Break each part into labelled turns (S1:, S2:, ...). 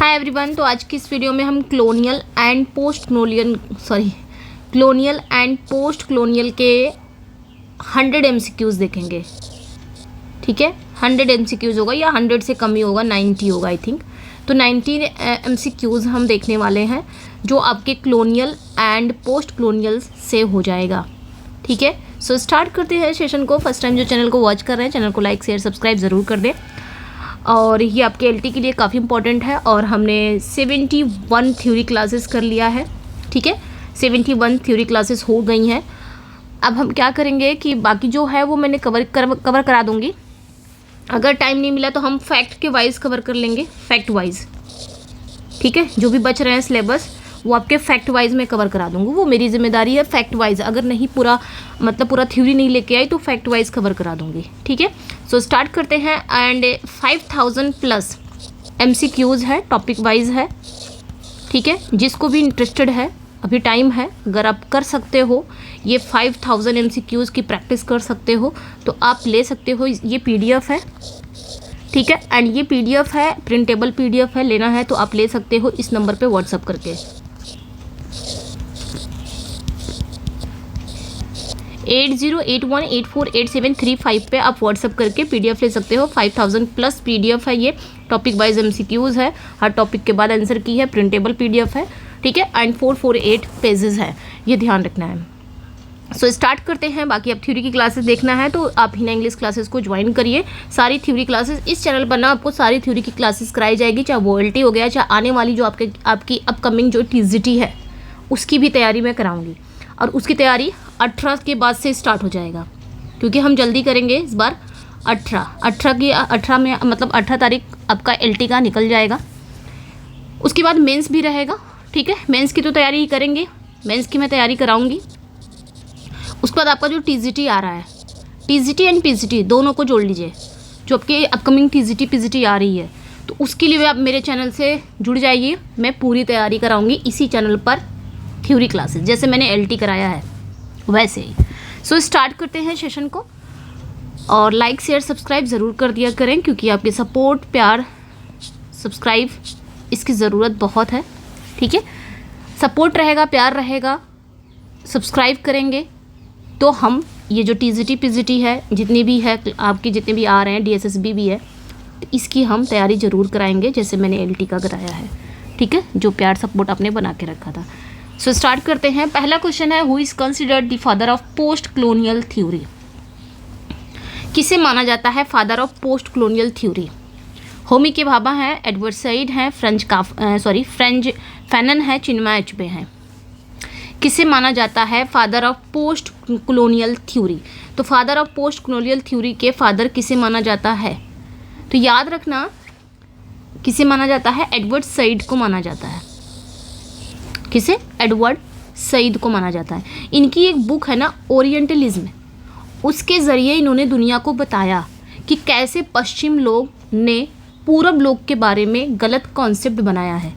S1: Hi everyone. तो आज की इस वीडियो में हम कॉलोनियल एंड पोस्ट कॉलोनियल के 100 MCQs देखेंगे। ठीक है, 100 MCQs होगा या 100 से कम ही होगा, 90 होगा आई थिंक। तो 90 MCQs हम देखने वाले हैं जो आपके कॉलोनियल एंड पोस्ट कॉलोनियल से हो जाएगा। ठीक है, सो स्टार्ट करते हैं सेशन को। फर्स्ट टाइम जो चैनल को वॉच कर रहे हैं, चैनल को लाइक शेयर सब्सक्राइब ज़रूर कर दें। और ये आपके एलटी के लिए काफ़ी इंपॉर्टेंट है। और हमने 71 थ्योरी क्लासेस कर लिया है। ठीक है, 71 थ्योरी क्लासेस हो गई हैं। अब हम क्या करेंगे कि बाकी जो है वो मैंने कवर करा दूंगी। अगर टाइम नहीं मिला तो हम फैक्ट के वाइज कवर कर लेंगे, फैक्ट वाइज। ठीक है, जो भी बच रहे हैं सिलेबस वो आपके फैक्ट वाइज में कवर करा दूंगी, वो मेरी जिम्मेदारी है। फैक्ट वाइज अगर नहीं पूरा पूरा थ्योरी नहीं लेके आई तो फैक्ट वाइज कवर करा दूंगी। ठीक है, सो स्टार्ट करते हैं। एंड 5000+ MCQs है, टॉपिक वाइज है। ठीक है, जिसको भी इंटरेस्टेड है अभी टाइम है, अगर आप कर सकते हो ये 5000 MCQs की प्रैक्टिस कर सकते हो तो आप ले सकते हो। ये PDF है। ठीक है, एंड ये PDF है, प्रिंटेबल PDF है। लेना है तो आप ले सकते हो इस नंबर पे व्हाट्सअप करके 8081848735 पे आप व्हाट्सअप करके PDF ले सकते हो। 5000+ PDF है ये, टॉपिक वाइज MCQs है, हर टॉपिक के बाद आंसर की है, प्रिंटेबल PDF है। ठीक है, एंड 448 पेजेस है, ये ध्यान रखना है। सो स्टार्ट करते हैं। बाकी अब थ्योरी की क्लासेस देखना है तो आप हिना इंग्लिश क्लासेस को ज्वाइन करिए। सारी थ्योरी क्लासेस इस चैनल पर ना आपको सारी थ्योरी की क्लासेस कराई जाएगी, चाहे वो LT हो गया, चाहे आने वाली जो आपकी अपकमिंग जो TGT है उसकी भी तैयारी मैं कराऊंगी। और उसकी तैयारी 18 के बाद से स्टार्ट हो जाएगा, क्योंकि हम जल्दी करेंगे इस बार। 18 में 18 तारीख आपका LT का निकल जाएगा। उसके बाद मेंस भी रहेगा। ठीक है, मेंस की तो तैयारी ही करेंगे, मेंस की मैं तैयारी कराऊंगी। उसके बाद आपका जो TGT आ रहा है, TGT एंड PGT दोनों को जोड़ लीजिए। जो आपकी अपकमिंग TGT PGT आ रही है तो उसके लिए आप मेरे चैनल से जुड़ जाइए। मैं पूरी तैयारी कराऊंगी इसी चैनल पर, थ्योरी क्लासेस जैसे मैंने LT कराया है वैसे ही। सो स्टार्ट करते हैं सेशन को। और लाइक शेयर सब्सक्राइब ज़रूर कर दिया करें, क्योंकि आपके सपोर्ट प्यार सब्सक्राइब इसकी ज़रूरत बहुत है। ठीक है, सपोर्ट रहेगा, प्यार रहेगा, सब्सक्राइब करेंगे तो हम ये जो TGT PGT है, जितनी भी है आपकी, जितने भी आ रहे हैं, DSSB भी है, तो इसकी हम तैयारी ज़रूर कराएंगे जैसे मैंने LT का कराया है। ठीक है, जो प्यार सपोर्ट आपने बना के रखा था। सो स्टार्ट करते हैं। पहला क्वेश्चन है, who is considered the father of post colonial theory. किसे माना जाता है father of post colonial theory? Homi के भाभा हैं, एडवर्ड सईद हैं, फ्रेंच फैनन है, चिन्मय अचबे हैं। किसे माना जाता है father of post colonial theory? तो father of post colonial theory के फादर किसे माना जाता है? तो याद रखना, किसे माना जाता है? एडवर्ड सईद को माना जाता है। किसे? एडवर्ड सईद को माना जाता है। इनकी एक बुक है ना, ओरिएंटलिज्म, उसके ज़रिए इन्होंने दुनिया को बताया कि कैसे पश्चिम लोग ने पूरब लोग के बारे में गलत कॉन्सेप्ट बनाया है,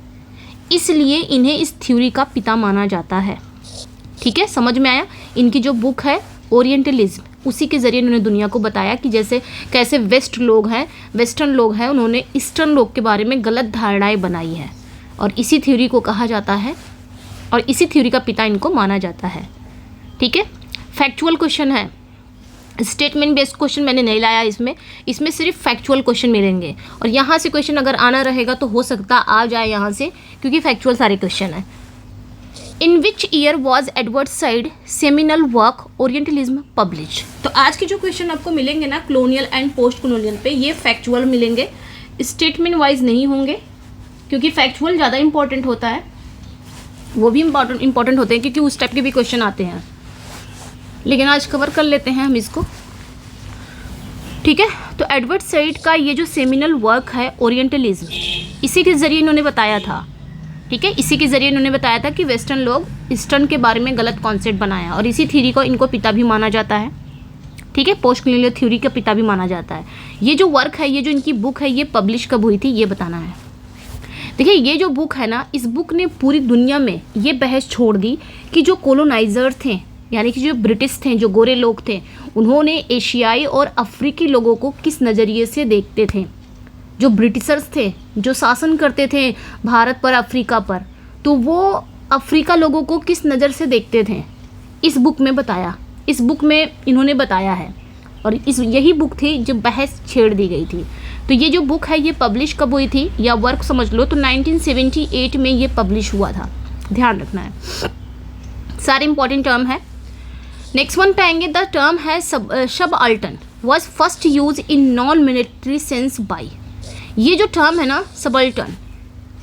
S1: इसलिए इन्हें इस थ्योरी का पिता माना जाता है। ठीक है, समझ में आया? इनकी जो बुक है ओरिएंटलिज्म, उसी के ज़रिए इन्होंने दुनिया को बताया कि जैसे कैसे वेस्टर्न लोग हैं, उन्होंने ईस्टर्न लोग के बारे में गलत धारणाएँ बनाई है, और इसी थ्योरी को कहा जाता है और इसी थ्योरी का पिता इनको माना जाता है। ठीक है, फैक्चुअल क्वेश्चन है, स्टेटमेंट बेस्ड क्वेश्चन मैंने नहीं लाया इसमें सिर्फ फैक्चुअल क्वेश्चन मिलेंगे। और यहाँ से क्वेश्चन अगर आना रहेगा तो हो सकता आ जाए यहाँ से, क्योंकि फैक्चुअल सारे क्वेश्चन हैं। In which year was Edward Said seminal work Orientalism published? तो आज के जो क्वेश्चन आपको मिलेंगे ना कॉलोनियल एंड पोस्ट कॉलोनियल पे, ये फैक्चुअल मिलेंगे, स्टेटमेंट वाइज नहीं होंगे, क्योंकि फैक्चुअल ज़्यादा इंपॉर्टेंट होता है। वो भी इंपॉर्टेंट होते हैं क्योंकि उस टाइप के भी क्वेश्चन आते हैं, लेकिन आज कवर कर लेते हैं हम इसको। ठीक है, तो एडवर्ड सईद का ये जो सेमिनल वर्क है ओरिएंटलिज्म, इसी के ज़रिए इन्होंने बताया था। ठीक है, इसी के ज़रिए इन्होंने बताया था कि वेस्टर्न लोग ईस्टर्न के बारे में गलत कॉन्सेप्ट बनाया, और इसी थ्योरी को इनको पिता भी माना जाता है। ठीक है, पोस्ट कॉलोनियल थ्योरी का पिता भी माना जाता है। ये जो वर्क है, ये जो इनकी बुक है, ये पब्लिश कब हुई थी ये बताना है। देखिए, ये जो बुक है ना, इस बुक ने पूरी दुनिया में ये बहस छोड़ दी कि जो कोलोनाइजर थे, यानी कि जो ब्रिटिश थे, जो गोरे लोग थे, उन्होंने एशियाई और अफ्रीकी लोगों को किस नज़रिए से देखते थे। जो ब्रिटिशर्स थे, जो शासन करते थे भारत पर, अफ्रीका पर, तो वो अफ्रीका लोगों को किस नज़र से देखते थे, इस बुक में बताया, इस बुक में इन्होंने बताया है। और यही बुक थी जो बहस छेड़ दी गई थी। तो ये जो बुक है ये पब्लिश कब हुई थी, या वर्क समझ लो तो 1978 में ये पब्लिश हुआ था, ध्यान रखना है। सारे इंपॉर्टेंट टर्म है। नेक्स्ट वन पे आएंगे, द टर्म है subaltern was first use in non military sense by. ये जो टर्म है ना सबाल्टर्न,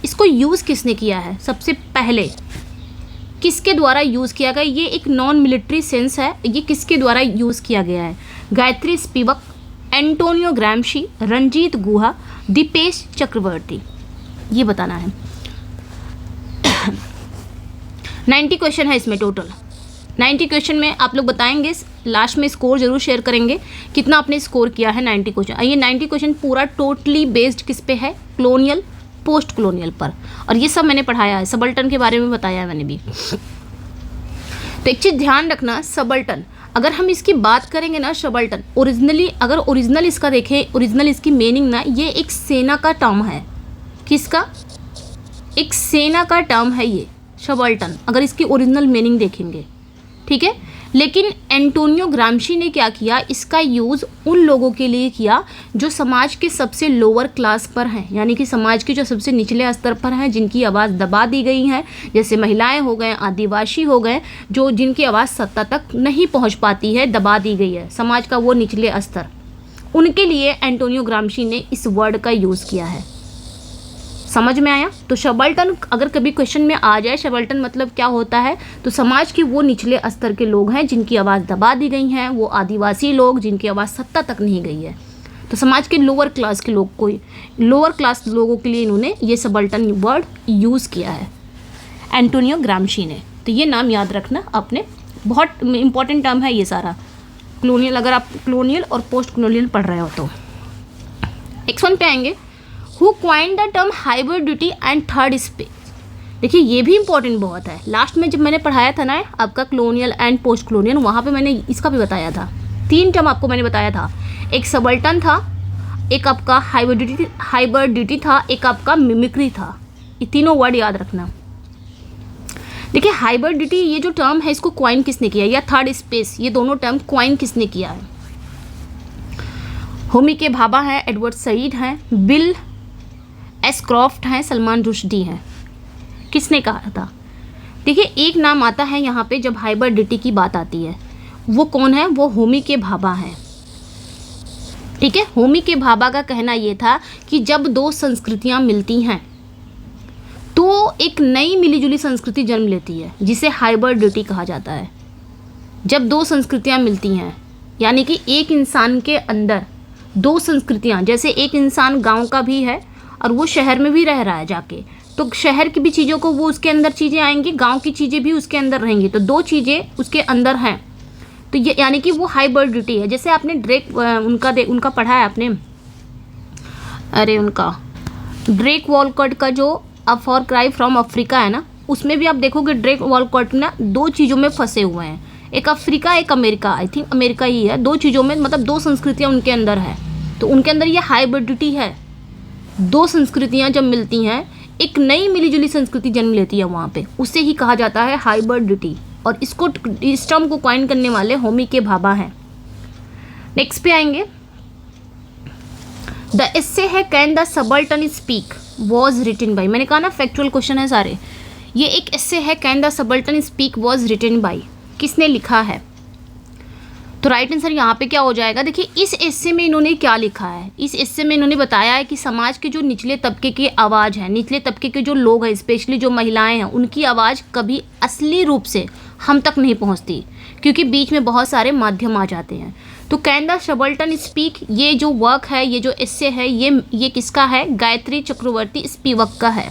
S1: इसको यूज़ किसने किया है, सबसे पहले किसके द्वारा यूज़ किया गया, ये एक नॉन मिलिट्री सेंस है, ये किसके द्वारा यूज़ किया गया है, Gayatri Spivak, Antonio Gramsci, Ranjit गुहा, दीपेश चक्रवर्ती, ये बताना है। 90 क्वेश्चन है इसमें टोटल। 90 क्वेश्चन में आप लोग बताएंगे, लास्ट में स्कोर जरूर शेयर करेंगे कितना आपने स्कोर किया है 90 क्वेश्चन। ये 90 क्वेश्चन पूरा टोटली बेस्ड किस पे है, कॉलोनियल, पोस्ट कॉलोनियल पर, और ये सब मैंने पढ़ाया है, सबल्टन के बारे में बताया है मैंने भी। तो एक चीज़ ध्यान रखना, सबल्टन अगर हम इसकी बात करेंगे ना, सबल्टन ओरिजिनली अगर ओरिजिनल इसका देखें, ओरिजिनल इसकी मीनिंग ना, ये एक सेना का टर्म है। किसका, एक सेना का टर्म है ये सबल्टन, अगर इसकी ओरिजिनल मीनिंग देखेंगे, ठीक है। लेकिन एंटोनियो ग्राम्शी ने क्या किया, इसका यूज़ उन लोगों के लिए किया जो समाज के सबसे लोअर क्लास पर हैं, यानी कि समाज के जो सबसे निचले स्तर पर हैं, जिनकी आवाज़ दबा दी गई है, जैसे महिलाएं हो गए, आदिवासी हो गए, जो जिनकी आवाज़ सत्ता तक नहीं पहुंच पाती है, दबा दी गई है, समाज का वो निचले स्तर, उनके लिए एंटोनियो ग्राम्शी ने इस वर्ड का यूज़ किया है। समझ में आया। तो सबल्टन अगर कभी क्वेश्चन में आ जाए, सबल्टन मतलब क्या होता है, तो समाज के वो निचले स्तर के लोग हैं जिनकी आवाज़ दबा दी गई हैं, वो आदिवासी लोग जिनकी आवाज़ सत्ता तक नहीं गई है, तो समाज के लोअर क्लास के लोग, कोई लोअर क्लास लोगों के लिए इन्होंने ये सबल्टन वर्ड यूज़ किया है एंटोनियो ग्राम्शी ने। तो ये नाम याद रखना आपने, बहुत इंपॉर्टेंट टर्म है ये सारा कॉलोनियल, अगर आप कॉलोनियल और पोस्ट कॉलोनियल पढ़ रहे हो तो। नेक्स्ट वन पे आएंगे, who coined the term hybridity and third space. देखिए ये भी इंपॉर्टेंट बहुत है, लास्ट में जब मैंने पढ़ाया था ना आपका कॉलोनियल एंड पोस्ट कॉलोनियल, वहाँ पे मैंने इसका भी बताया था, 3 टर्म आपको मैंने बताया था, एक सबल्टन था, एक आपका हाइब्रिडिटी था, एक आपका मिमिक्री था। ये तीनों वर्ड याद रखना। देखिए हाइब्रिडिटी ये जो टर्म है इसको क्वाइन किसने किया, या थर्ड स्पेस, ये दोनों टर्म क्वाइन किसने किया है, होमी के भाभा हैं, एडवर्ड सईद हैं, बिल एस क्रॉफ्ट हैं, सलमान रुश्दी हैं। किसने कहा था, देखिए एक नाम आता है यहाँ पे जब हाइब्रिडिटी की बात आती है, वो कौन है, वो होमी के भाभा हैं, ठीक है। होमी के भाभा का कहना ये था कि जब 2 संस्कृतियाँ मिलती हैं तो एक नई मिलीजुली संस्कृति जन्म लेती है, जिसे हाइब्रिडिटी कहा जाता है। जब 2 संस्कृतियाँ मिलती हैं, यानी कि एक इंसान के अंदर 2 संस्कृतियाँ, जैसे एक इंसान गांव का भी है और वो शहर में भी रह रहा है जाके, तो शहर की भी चीज़ों को वो उसके अंदर चीज़ें आएंगी, गांव की चीज़ें भी उसके अंदर रहेंगी, तो 2 चीज़ें उसके अंदर हैं, तो ये यानी कि वो हाइब्रिडिटी है। जैसे आपने ड्रेक उनका पढ़ा है आपने, अरे उनका ड्रेक वॉलकॉट का जो a for cry from Africa है ना, उसमें भी आप देखोगे ड्रेक वॉलकॉट ना 2 चीज़ों में फंसे हुए हैं, एक अफ्रीका एक अमेरिका, आई थिंक अमेरिका ही है, 2 चीज़ों में, मतलब 2 संस्कृतियाँ उनके अंदर है, तो उनके अंदर ये हाइब्रिडिटी है। 2 संस्कृतियाँ जब मिलती हैं एक नई मिलीजुली संस्कृति जन्म लेती है वहाँ पे, उसे ही कहा जाता है हाइब्रिडिटी, और इसको, इस टर्म को कॉइन करने वाले होमी के भाभा हैं। नेक्स्ट पे आएंगे, द एस्से है can the subaltern speak was written by. मैंने कहा ना फैक्चुअल क्वेश्चन है सारे, ये एक एस्से है can the subaltern speak was written by, किसने लिखा है, तो राइट आंसर यहाँ पे क्या हो जाएगा। देखिए इस एस्से में इन्होंने क्या लिखा है, इस एस्से में इन्होंने बताया है कि समाज के जो निचले तबके की आवाज़ है, निचले तबके के जो लोग हैं, स्पेशली जो महिलाएं हैं, उनकी आवाज़ कभी असली रूप से हम तक नहीं पहुँचती, क्योंकि बीच में बहुत सारे माध्यम आ जाते हैं। तो कैन द सबल्टन स्पीक, ये जो वर्क है, ये जो एस्से है, ये किसका है, गायत्री चक्रवर्ती स्पिवक का है,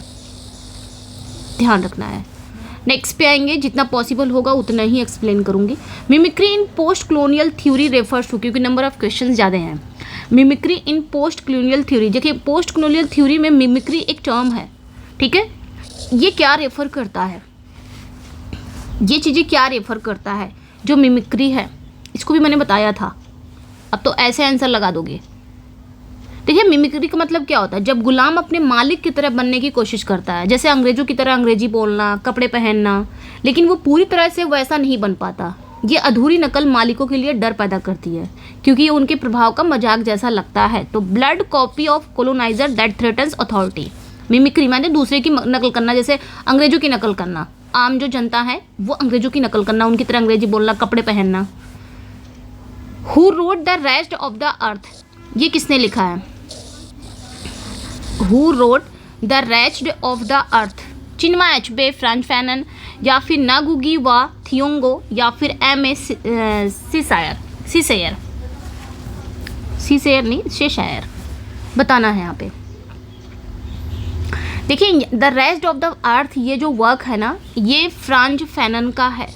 S1: ध्यान रखना है। नेक्स्ट पे आएंगे, जितना पॉसिबल होगा उतना ही एक्सप्लेन करूंगी। Mimicry in post colonial theory refers to, क्योंकि नंबर ऑफ क्वेश्चन ज़्यादा हैं। Mimicry in post colonial theory, देखिए पोस्ट कॉलोनियल थ्योरी में मिमिक्री एक टर्म है, ठीक है। ये क्या रेफर करता है, ये चीज़ें क्या रेफर करता है, जो मिमिक्री है, इसको भी मैंने बताया था, अब तो ऐसे आंसर लगा दोगे। देखिए मिमिक्री का मतलब क्या होता है, जब गुलाम अपने मालिक की तरह बनने की कोशिश करता है, जैसे अंग्रेजों की तरह अंग्रेजी बोलना, कपड़े पहनना, लेकिन वो पूरी तरह से वैसा नहीं बन पाता। ये अधूरी नकल मालिकों के लिए डर पैदा करती है क्योंकि ये उनके प्रभाव का मजाक जैसा लगता है। तो blurred copy of colonizer that threatens authority. Mimicry माने दूसरे की नकल करना, जैसे अंग्रेजों की नकल करना, आम जो जनता है वो अंग्रेजों की नकल करना, उनकी तरह अंग्रेजी बोलना, कपड़े पहनना। Who wrote the rest of the earth, ये किसने लिखा है? Who wrote the rest of the earth, Chinua Achebe, Frantz Fanon, या फिर नागुगी वा थियोंगो, या फिर M.A. सीसेयर नहीं, शेशायर बताना है यहाँ पे। देखिए the rest of the earth, ये जो वर्क है ना, ये फ्रांच फैनन का है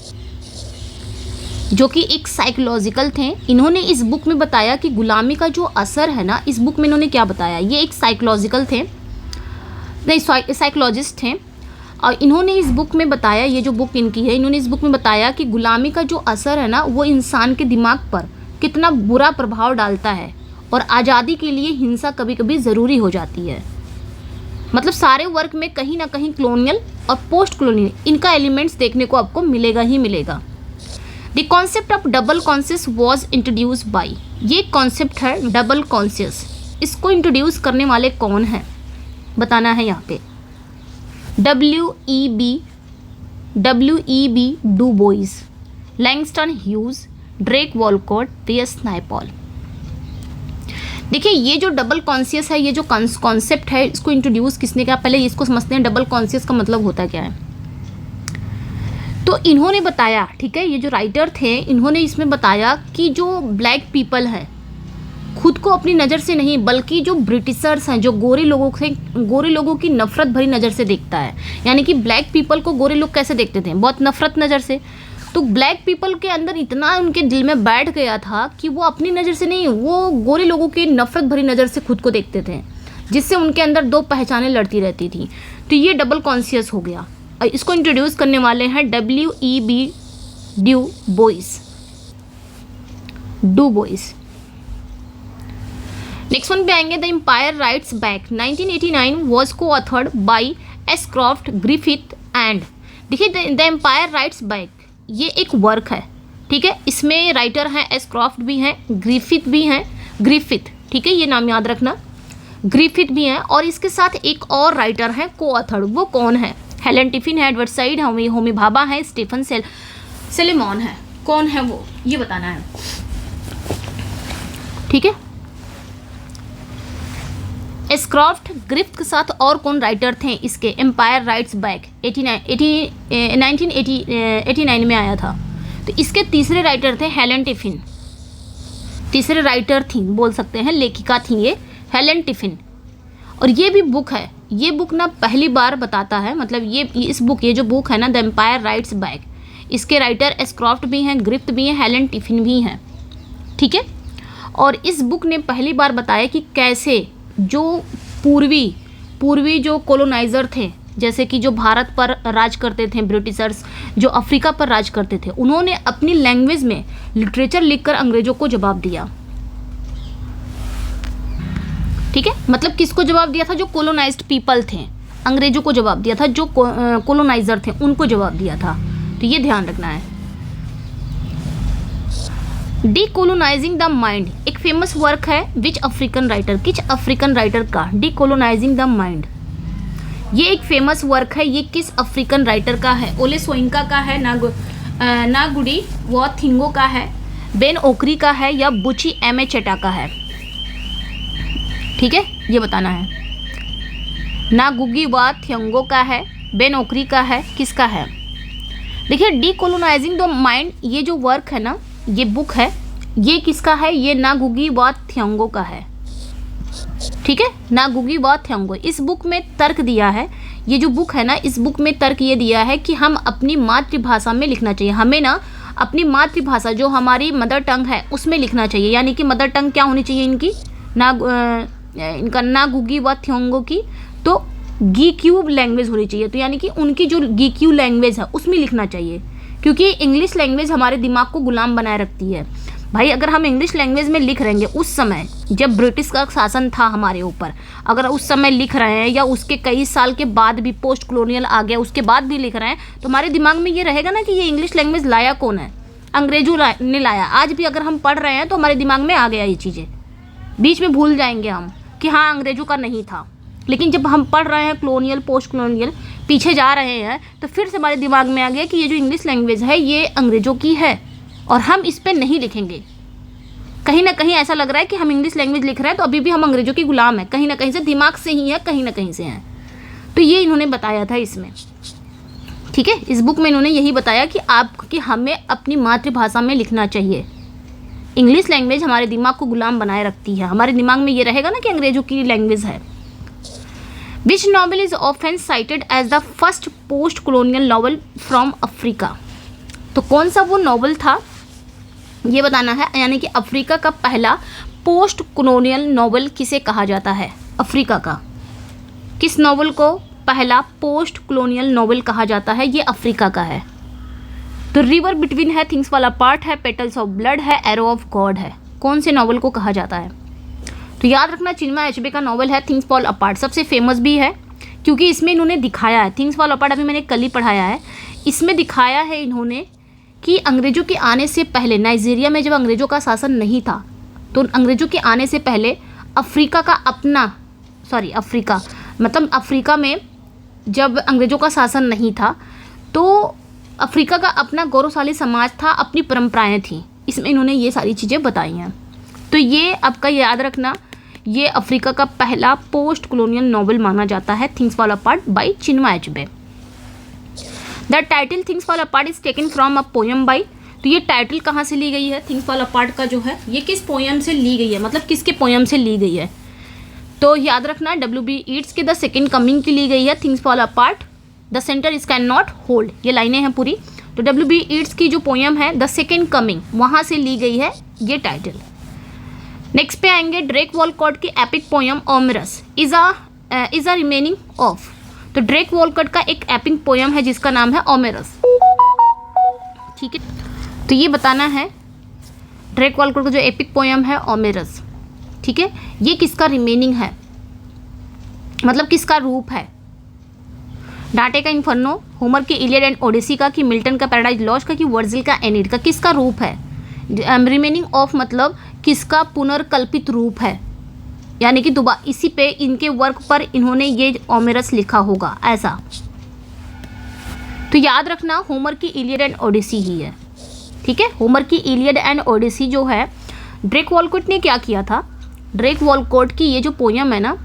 S1: जो कि एक साइकोलॉजिकल थे। इन्होंने इस बुक में बताया कि गुलामी का जो असर है ना, इस बुक में इन्होंने क्या बताया, ये एक साइकोलॉजिकल थे, नहीं साइकोलॉजिस्ट थे, और इन्होंने इस बुक में बताया, ये जो बुक इनकी है, इन्होंने इस बुक में बताया कि गुलामी का जो असर है ना, वो इंसान के दिमाग पर कितना बुरा प्रभाव डालता है और आज़ादी के लिए हिंसा कभी कभी ज़रूरी हो जाती है। मतलब सारे वर्क में कहीं ना कहीं कॉलोनियल और पोस्ट कॉलोनियल इनका एलिमेंट्स देखने को आपको मिलेगा ही मिलेगा। The concept of double conscious was introduced by, ये कॉन्सेप्ट है डबल कॉन्शियस, इसको इंट्रोड्यूस करने वाले कौन हैं बताना है यहाँ पे। W.E.B. Du Bois, Langston Hughes, Derek Walcott, PS Naipaul. देखिए ये जो डबल कॉन्शियस है, ये जो कॉन्सेप्ट है, इसको इंट्रोड्यूस किसने किया, पहले इसको समझते हैं डबल कॉन्शियस का मतलब होता क्या है। तो इन्होंने बताया, ठीक है, ये जो राइटर थे इन्होंने इसमें बताया कि जो ब्लैक पीपल है खुद को अपनी नज़र से नहीं, बल्कि जो ब्रिटिशर्स हैं, जो गोरे लोगों की नफ़रत भरी नज़र से देखता है। यानी कि ब्लैक पीपल को गोरे लोग कैसे देखते थे, बहुत नफ़रत नज़र से। तो ब्लैक पीपल के अंदर इतना उनके दिल में बैठ गया था कि वो अपनी नज़र से नहीं, वो गोरे लोगों की नफ़रत भरी नज़र से खुद को देखते थे, जिससे उनके अंदर दो पहचानें लड़ती रहती थी। तो ये डबल कॉन्शियस हो गया। इसको इंट्रोड्यूस करने वाले हैं W.E.B. Du boys. Next one पे आएंगे, the empire writes back 1989 was coauthored by Ashcroft, Griffith and. देखिए द एम्पायर राइट्स बैक ये एक वर्क है, ठीक है, इसमें राइटर हैं एस्क्रॉफ्ट भी हैं, ग्रिफिथ भी हैं, ग्रिफिथ, ठीक है, ये नाम याद रखना, ग्रिफिथ भी हैं, और इसके साथ एक और राइटर हैं को ऑथर्ड, वो कौन है? हेलन टिफिन है, एडवर्ड साइड है, होमी भाभा है, स्टीफन सेलेमॉन है। कौन है वो, ये बताना है, ठीक है। एस्क्रॉफ्ट, ग्रिफ्थ के साथ और कौन राइटर थे इसके? एम्पायर राइट्स बैक 1989 में आया था। तो इसके तीसरे राइटर थे हेलन टिफिन, तीसरे राइटर थी, बोल सकते हैं लेखिका थी ये हेलन टिफिन। और ये भी बुक है, ये बुक ना पहली बार बताता है, मतलब ये जो बुक है ना, द एम्पायर राइट्स बैक, इसके राइटर एस्क्रॉफ्ट भी हैं, ग्रिफ्थ भी हैं, हेलन टिफिन भी हैं, ठीक है। और इस बुक ने पहली बार बताया कि कैसे जो पूर्वी जो कोलोनाइज़र थे, जैसे कि जो भारत पर राज करते थे ब्रिटिशर्स, जो अफ्रीका पर राज करते थे, उन्होंने अपनी लैंग्वेज में लिटरेचर लिखकर अंग्रेजों को जवाब दिया, ठीक है। मतलब किसको जवाब दिया था? जो कोलोनाइज्ड पीपल थे, अंग्रेजों को जवाब दिया था, जो कोलोनाइज़र थे उनको जवाब दिया था। तो ये ध्यान रखना है। डीकोलोनाइजिंग द माइंड एक फेमस वर्क है, विच अफ्रीकन राइटर, किस अफ्रीकन राइटर का? डीकोलोनाइजिंग द माइंड, ये एक फेमस वर्क है, ये किस अफ्रीकन राइटर का है? ओले सोइंका का है, नागुडी व थिंगो का है, बेन ओकरी का है, या बुची M.A. चेटा का है, ठीक है, ये बताना है। नागुगी व थिंगो का है, बेन ओकरी का है, किसका है? देखिए डीकोलोनाइजिंग द माइंड ये जो वर्क है ना, ये बुक है, ये किसका है? ये नागुगी व थियोंगो का है, ठीक है, नागुगी व थियोंगो। इस बुक में तर्क दिया है, ये जो बुक है ना, इस बुक में तर्क ये दिया है कि हम अपनी मातृभाषा में लिखना चाहिए, हमें ना अपनी मातृभाषा जो हमारी मदर टंग है उसमें लिखना चाहिए। यानी कि मदर टंग क्या होनी चाहिए इनकी? इनका नागुगी व थियोंगो की तो गीक्यू लैंग्वेज होनी चाहिए। तो यानी कि उनकी जो गीक्यू लैंग्वेज है उसमें लिखना चाहिए, क्योंकि इंग्लिश लैंग्वेज हमारे दिमाग को गुलाम बनाए रखती है। भाई अगर हम इंग्लिश लैंग्वेज में लिख रहेंगे उस समय जब ब्रिटिश का शासन था हमारे ऊपर, अगर उस समय लिख रहे हैं या उसके कई साल के बाद भी पोस्ट कॉलोनियल आ गया उसके बाद भी लिख रहे हैं, तो हमारे दिमाग में ये रहेगा ना कि ये इंग्लिश लैंग्वेज लाया कौन है, अंग्रेजों ने लाया। आज भी अगर हम पढ़ रहे हैं तो हमारे दिमाग में आ गया ये चीज़ें, बीच में भूल जाएंगे हम कि हाँ अंग्रेजों का नहीं था, लेकिन जब हम पढ़ रहे हैं कॉलोनियल पोस्ट कॉलोनियल पीछे जा रहे हैं तो फिर से हमारे दिमाग में आ गया कि ये जो इंग्लिश लैंग्वेज है ये अंग्रेजों की है और हम इस पर नहीं लिखेंगे। कहीं ना कहीं ऐसा लग रहा है कि हम इंग्लिश लैंग्वेज लिख रहे हैं तो अभी भी हम अंग्रेजों के गुलाम हैं, कहीं ना कहीं से दिमाग से ही है, कहीं ना कहीं से हैं। तो ये इन्होंने बताया था इसमें, ठीक है, इस बुक में इन्होंने यही बताया कि हमें अपनी मातृभाषा में लिखना चाहिए। इंग्लिश लैंग्वेज हमारे दिमाग को गुलाम बनाए रखती है, हमारे दिमाग में ये रहेगा ना कि अंग्रेजों की लैंग्वेज है। Which novel is often cited as the first post colonial novel from Africa. तो कौन सा वो नॉवल था ये बताना है, यानी कि अफ्रीका का पहला पोस्ट कॉलोनियल नॉवल किसे कहा जाता है। अफ्रीका का किस नॉवल को पहला पोस्ट कॉलोनियल नॉवल कहा जाता है, ये अफ्रीका का है। तो रिवर बिटवीन है, थिंग्स फॉल अपार्ट है, पेटल्स ऑफ ब्लड है, एरो ऑफ गॉड है, कौन से नॉवल को कहा जाता है। तो याद रखना चिन्मय अचबे का नॉवल है थिंग्स फॉल अपार्ट, सबसे फेमस भी है क्योंकि इसमें इन्होंने दिखाया है, थिंग्स फॉल अपार्ट अभी मैंने कल ही पढ़ाया है, इसमें दिखाया है इन्होंने कि अंग्रेजों के आने से पहले नाइजीरिया में जब अंग्रेजों का शासन नहीं था तो अंग्रेजों के आने से पहले अफ्रीका में जब अंग्रेजों का शासन नहीं था तो अफ्रीका का अपना गौरवशाली समाज था, अपनी परंपराएं थी, इसमें इन्होंने ये सारी चीज़ें बताई हैं। तो ये आपका याद रखना, ये अफ्रीका का पहला पोस्ट कॉलोनियल नॉवल माना जाता है things fall apart by Chinua Achebe. The title things fall apart is taken from a poem by, तो ये टाइटल कहाँ से ली गई है, थिंग्स फॉल अपार्ट का जो है ये किस पोयम से ली गई है, मतलब किसके पोयम से ली गई है। तो याद रखना W.B. ईट्स के द सेकेंड कमिंग की ली गई है things fall apart, the centre is can not hold, ये लाइनें हैं पूरी। तो W.B. ईट्स की जो पोयम है द सेकेंड कमिंग वहाँ से ली गई है ये टाइटल। नेक्स्ट पे आएंगे ड्रेक वॉलकॉट की epic poem Omeros is a reimagining of. तो ड्रेक वॉलकॉट का एक एपिक पोयम है जिसका नाम है ओमिरस, ठीक है। तो ये बताना है ड्रेक वॉलकॉट का जो एपिक पोयम है ओमिरस, ठीक है, ये किसका रिमेनिंग है, मतलब किसका रूप है। डांटे का इन्फर्नो, होमर की इलियड एंड ओडिसी का, कि मिल्टन का पैराडाइज लॉस्ट का, कि वर्जिल का एनीड का, किसका रूप है। रिमेनिंग ऑफ मतलब किसका पुनर्कल्पित रूप है, यानी कि दोबारा इसी पे इनके वर्क पर इन्होंने ये ओमिरस लिखा होगा ऐसा। तो याद रखना होमर की इलियड एंड ओडिसी ही है, ठीक है। होमर की इलियड एंड ओडिसी जो है ड्रेक वॉलकॉट ने क्या किया था, ड्रेक वॉलकॉट की ये जो पोयम है ना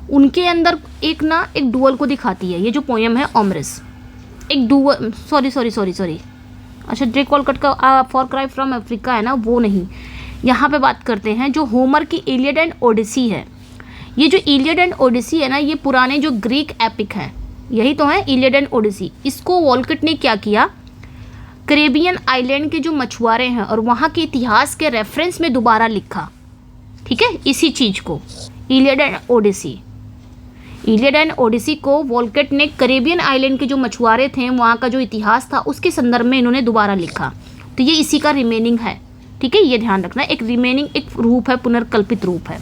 S1: उनके अंदर एक डुअल को दिखाती है। ये जो पोयम है ओमिरस एक डुअल, सॉरी अच्छा ड्रेक वॉलकॉट का फॉर क्राई फ्रॉम अफ्रीका है ना, वो नहीं, यहाँ पे बात करते हैं जो होमर की इलियड एंड ओडिसी है। ये जो इलियड एंड ओडिसी है ना ये पुराने जो ग्रीक एपिक हैं यही तो है इलियड एंड ओडिसी। इसको वॉलकॉट ने क्या किया, कैरेबियन आइलैंड के जो मछुआरे हैं और वहाँ के इतिहास के रेफरेंस में दोबारा लिखा, ठीक है, इसी चीज़ को Iliad and Odyssey. Iliad and Odyssey को वॉलकॉट ने कैरेबियन आइलैंड के जो मछुआरे थे वहाँ का जो इतिहास था उसके संदर्भ में इन्होंने दोबारा लिखा। तो ये इसी का रिमेनिंग है, ठीक है, ये ध्यान रखना, एक रिमेनिंग एक रूप है, पुनर्कल्पित रूप है।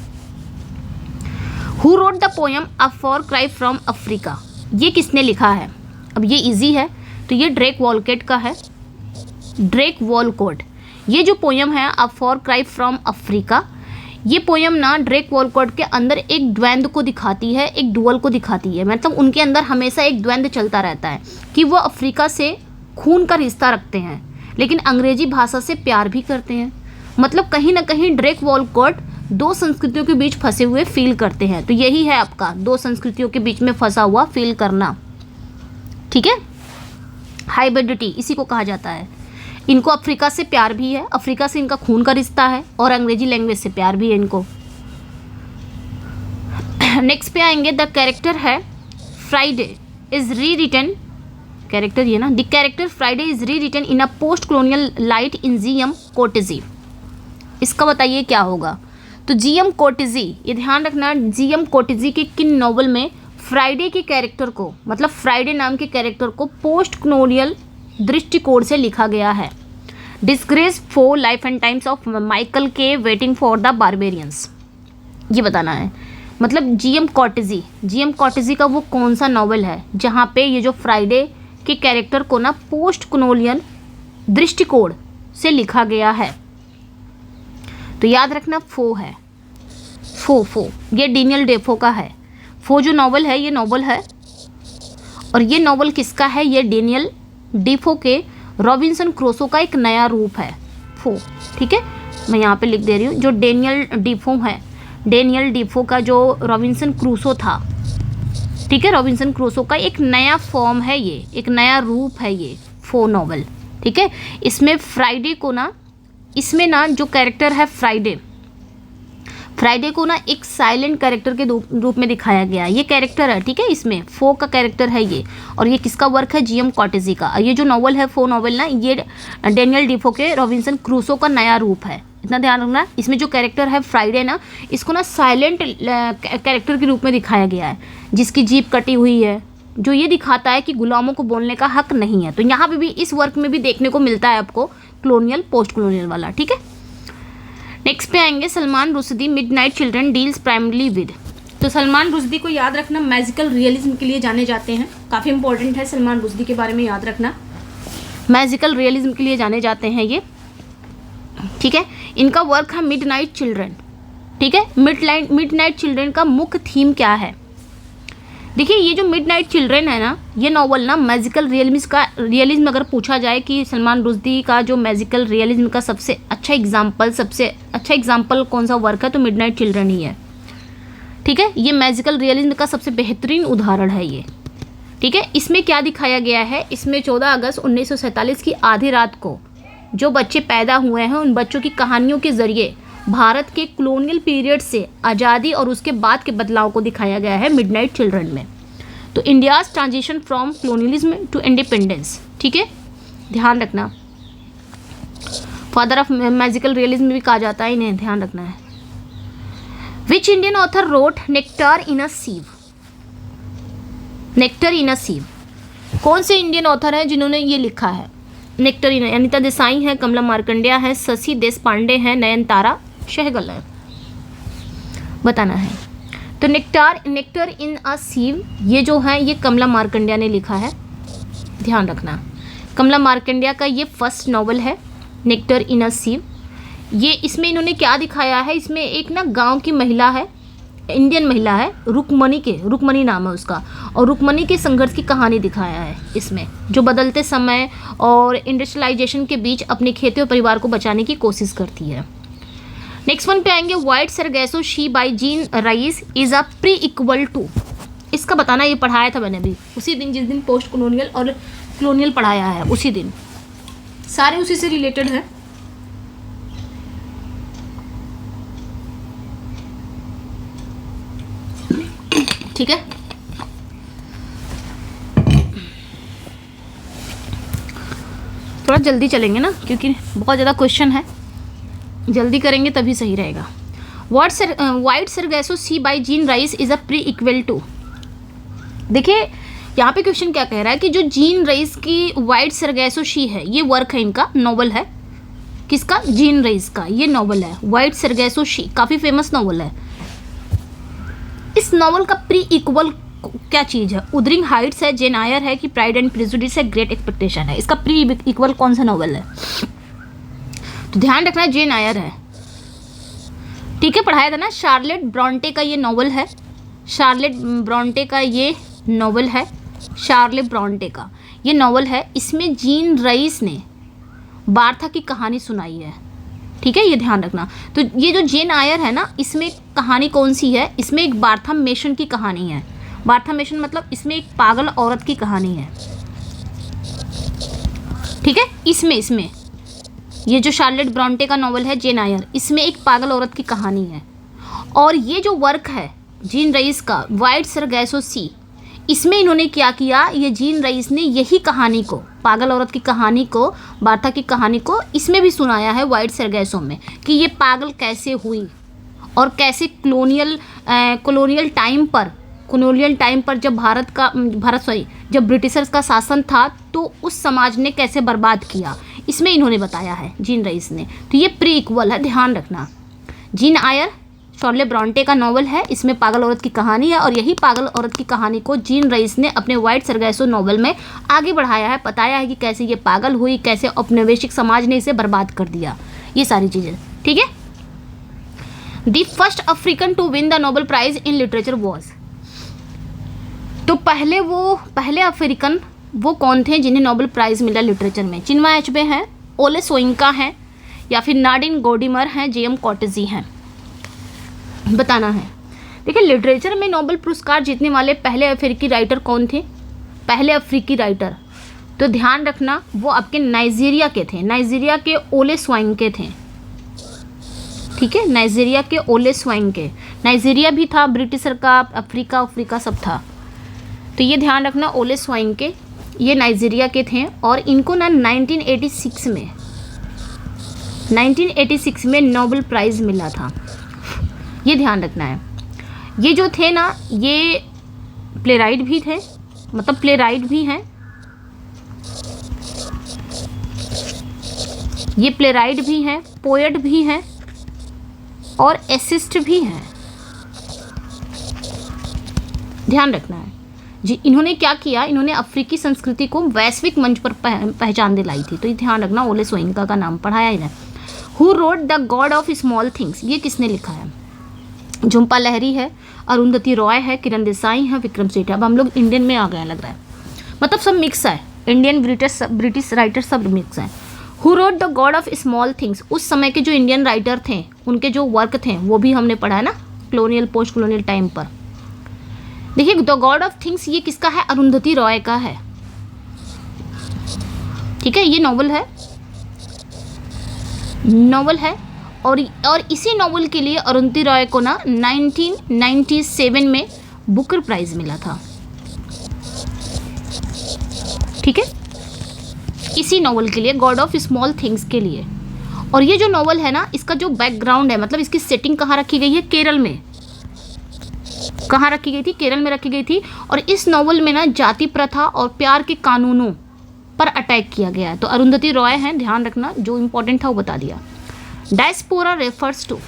S1: Who wrote the poem a for cry from Africa, ये किसने लिखा है। अब ये इजी है, तो ये ड्रेक वॉलकॉट का है, ड्रेक वॉलकॉट। ये जो पोयम है a for cry from Africa, ये पोयम ना ड्रेक वॉलकॉट के अंदर एक द्वंद्व को दिखाती है, एक डुअल को दिखाती है, मतलब उनके अंदर हमेशा एक द्वंद्व चलता रहता है कि वो अफ्रीका से खून का रिश्ता रखते हैं लेकिन अंग्रेजी भाषा से प्यार भी करते हैं। मतलब कहीं ना कहीं ड्रेक वॉलकॉट दो संस्कृतियों के बीच फंसे हुए फील करते हैं। तो यही है आपका दो संस्कृतियों के बीच में फंसा हुआ फील करना, ठीक है, हाइब्रिडिटी इसी को कहा जाता है। इनको अफ्रीका से प्यार भी है, अफ्रीका से इनका खून का रिश्ता है और अंग्रेजी लैंग्वेज से प्यार भी है इनको। नेक्स्ट पे आएंगे द कैरेक्टर है Friday is rewritten, character ये ना, the character Friday is rewritten in a post colonial light in G M. Coetzee. इसका बताइए क्या होगा। तो जी.एम. कोटेजी, ये ध्यान रखना, जी.एम. कोटेजी के किन नॉवल में फ्राइडे के कैरेक्टर को, मतलब फ्राइडे नाम के कैरेक्टर को पोस्ट कॉलोनियल दृष्टिकोण से लिखा गया है। Disgrace for life and times of Michael के वेटिंग फॉर द बारबेरियंस, ये बताना है। मतलब जीएम कॉटेजी का वो कौन सा नॉवल है जहाँ पे ये जो फ्राइडे के कैरेक्टर को ना पोस्ट कॉलोनियल दृष्टिकोण से लिखा गया है। तो याद रखना फो है, फो ये डेनियल डेफो का है। फो जो नॉवल है ये नॉवल है, और ये नॉवल किसका है? ये डेनियल डेफो के रॉबिन्सन क्रूसो का एक नया रूप है फो। ठीक है, मैं यहाँ पे लिख दे रही हूँ। जो डेनियल डेफो है, डेनियल डेफो का जो रॉबिन्सन क्रूसो था, ठीक है, रॉबिन्सन क्रूसो का एक नया फॉर्म है, ये एक नया रूप है ये फो नॉवल। ठीक है, इसमें फ्राइडे को ना, इसमें ना जो कैरेक्टर है फ्राइडे को ना एक साइलेंट कैरेक्टर के रूप में दिखाया गया है। ये कैरेक्टर है, ठीक है, इसमें फो का कैरेक्टर है ये, और ये किसका वर्क है? जीएम कॉटेजी का। ये जो नॉवल है फो नॉवल ना, ये डेनियल डेफो के रॉबिन्सन क्रूसो का नया रूप है, इतना ध्यान रखना। इसमें जो कैरेक्टर है फ्राइडे ना, इसको ना साइलेंट कैरेक्टर के रूप में दिखाया गया है, जिसकी जीभ कटी हुई है, जो ये दिखाता है कि गुलामों को बोलने का हक नहीं है। तो यहाँ पे भी इस वर्क में भी देखने को मिलता है आपको कॉलोनियल पोस्ट कॉलोनियल वाला। ठीक है, नेक्स्ट पे आएंगे Salman Rushdie, midnight children deals primarily with. तो सलमान रुश्दी को याद रखना मैजिकल रियलिज्म के लिए जाने जाते हैं, काफ़ी इंपॉर्टेंट है सलमान रुश्दी के बारे में याद रखना, मैजिकल रियलिज्म के लिए जाने जाते हैं ये। ठीक है, इनका वर्क है मिडनाइट चिल्ड्रन। ठीक है, मिडनाइट चिल्ड्रन का मुख्य थीम क्या है? देखिए, ये जो मिडनाइट चिल्ड्रन है ना, ये नॉवल ना मैजिकल रियलिज्म अगर पूछा जाए कि सलमान रुश्दी का जो मैजिकल रियलिज्म का सबसे अच्छा एग्जाम्पल कौन सा वर्क है, तो मिडनाइट चिल्ड्रन ही है। ठीक है, ये मैजिकल रियलिज्म का सबसे बेहतरीन उदाहरण है ये। ठीक है, इसमें क्या दिखाया गया है? इसमें 14 अगस्त 1947 की आधी रात को जो बच्चे पैदा हुए हैं, उन बच्चों की कहानियों के जरिए भारत के कॉलोनियल पीरियड से आज़ादी और उसके बाद के बदलाव को दिखाया गया है मिडनाइट चिल्ड्रन में। तो India's transition from colonialism to independence. ठीक है, ध्यान रखना, फादर ऑफ मैजिकल रियलिज्म भी कहा जाता है इन्हें, ध्यान रखना है। Which Indian author wrote nectar in a sieve? Nectar in a sieve, कौन से इंडियन ऑथर हैं जिन्होंने ये लिखा है? नेक्टर इन, अनिता देसाई है, कमला मार्कंडेय है, शशि देशपांडे हैं, नयनतारा सहगल है, बताना है। तो नेक्टर इन अ सीव ये जो है ये कमला मार्कंडेय ने लिखा है, ध्यान रखना। कमला मार्कंडेय का ये फर्स्ट नॉवल है नेक्टर इन अ सीव। ये इसमें इन्होंने क्या दिखाया है? इसमें एक ना गांव की महिला है, इंडियन महिला है, रुक्मणी नाम है उसका, और रुक्मणी के संघर्ष की कहानी दिखाया है इसमें, जो बदलते समय और इंडस्ट्रियलाइजेशन के बीच अपने खेती और परिवार को बचाने की कोशिश करती है। नेक्स्ट वन पे आएंगे, wide Sargasso sea by Jean Rhys is a prequel to. इसका बताना, ये पढ़ाया था मैंने भी उसी दिन जिस दिन पोस्ट कॉलोनियल और कॉलोनियल पढ़ाया है, उसी दिन, सारे उसी से रिलेटेड है। ठीक है, थोड़ा जल्दी चलेंगे ना क्योंकि बहुत ज़्यादा क्वेश्चन है, जल्दी करेंगे तभी सही रहेगा। Wide Sargasso sea by Jean Rhys is a prequel to. देखिए यहाँ पे क्वेश्चन क्या कह रहा है कि जो जीन राइस की व्हाइट सरगैसो शी है, ये वर्क है इनका, नॉवल है, किसका? जीन राइस का ये नॉवल है व्हाइट सरगैसो शी, काफ़ी फेमस नॉवल है। इस नॉवल का प्री इक्वल क्या चीज़ है? उदरिंग हाइट्स है, जेन आयर है, कि प्राइड एंड प्रेजुडिस है, ग्रेट एक्सपेक्टेशन है। इसका प्री इक्वल कौन सा नॉवल है? तो ध्यान रखना, जेन आयर है। ठीक है, पढ़ाया था ना, शार्लेट ब्रॉन्टे का ये नॉवल है, शार्लेट ब्रॉन्टे का ये नॉवल है, शार्लेट ब्रॉन्टे का ये नॉवल है। इसमें जीन रईस ने बार्था की कहानी सुनाई है। ठीक है, ये ध्यान रखना। तो ये जो जेन आयर है ना, इसमें कहानी कौन सी है? इसमें एक बार्था मेशन की कहानी है। बार्था मेशन मतलब इसमें एक पागल औरत की कहानी है। ठीक है, इसमें ये जो शार्लेट ब्रॉन्टे का नॉवल है जेन आयर, इसमें एक पागल औरत की कहानी है। और ये जो वर्क है जीन रईस का व्हाइट सरगैसो सी, इसमें इन्होंने क्या किया? ये जीन रईस ने यही कहानी को, पागल औरत की कहानी को, बार्था की कहानी को इसमें भी सुनाया है व्हाइट सरगैसो में, कि ये पागल कैसे हुई और कैसे कॉलोनियल टाइम पर जब जब ब्रिटिशर्स का शासन था तो उस समाज ने कैसे बर्बाद किया। इसमें इन्होंने बताया है जीन रईस ने। तो ये प्री इक्वल है, ध्यान रखना। जीन आयर शॉर्ले ब्रॉन्टे का नॉवल है, इसमें पागल औरत की कहानी है और यही पागल औरत की कहानी को जीन रईस ने अपने व्हाइट सरगैसो नॉवल में आगे बढ़ाया है, बताया है कि कैसे ये पागल हुई, कैसे औपनिवेशिक समाज ने इसे बर्बाद कर दिया, ये सारी चीज़ें। ठीक है। The first African to win the Nobel prize in literature was, तो पहले अफ्रीकन वो कौन थे जिन्हें नोबेल प्राइज़ मिला लिटरेचर में? चिन्वा एचबे हैं, ओले सोइंका हैं, या फिर नाडिन गोडीमर हैं, जेएम कॉटेजी हैं, बताना है। देखिए लिटरेचर में नोबेल पुरस्कार जीतने वाले पहले अफ्रीकी राइटर कौन थे? पहले अफ्रीकी राइटर, तो ध्यान रखना वो आपके नाइजीरिया के थे, नाइजीरिया के ओले स्वाइंके थे। ठीक है, नाइजीरिया के ओले स्वाइंके, नाइजीरिया भी था ब्रिटिशर का, अफ्रीका सब था। तो ये ध्यान रखना, ओले स्वाइंके ये नाइजीरिया के थे और इनको ना 1986 में नोबेल प्राइज़ मिला था, ये ध्यान रखना है। ये जो थे ना ये प्लेराइट भी थे, मतलब प्लेराइट भी हैं, ये प्लेराइट भी हैं, पोएट भी हैं और एसिस्ट भी हैं, ध्यान रखना है जी। इन्होंने क्या किया, इन्होंने अफ्रीकी संस्कृति को वैश्विक मंच पर पहचान दिलाई थी, तो ये ध्यान रखना, ओले सोइंका का नाम पढ़ाया इन्हें। Who wrote the God of small things, ये किसने लिखा है? झुम्पा लहरी है, अरुंधति रॉय है, किरण देसाई है, विक्रम सेठ है। अब हम लोग इंडियन में आ गए हैं लग रहा है, मतलब सब मिक्स है, इंडियन ब्रिटिश राइटर सब मिक्स है। Who wrote the God of small things, उस समय के जो इंडियन राइटर थे उनके जो वर्क थे वो भी हमने पढ़ा है ना कॉलोनियल पोस्ट कॉलोनियल टाइम पर। देखिए द गॉड ऑफ थिंग्स ये किसका है? अरुंधति रॉय का है। ठीक है, ये नॉवल है और इसी नॉवल के लिए अरुंधति रॉय को ना 1997 में बुकर प्राइज मिला था। ठीक है, इसी नॉवल के लिए, गॉड ऑफ स्मॉल थिंग्स के लिए। और ये जो नॉवल है ना इसका जो बैकग्राउंड है, मतलब इसकी सेटिंग कहाँ रखी गई है? केरल में। कहाँ रखी गई थी? केरल में रखी गई थी। और इस नॉवल में ना जाति प्रथा और प्यार के कानूनों पर अटैक किया गया है। तो अरुंधति रॉय हैं, ध्यान रखना, जो इम्पोर्टेंट था वो बता दिया। डायस्पोरा रेफर्स टू,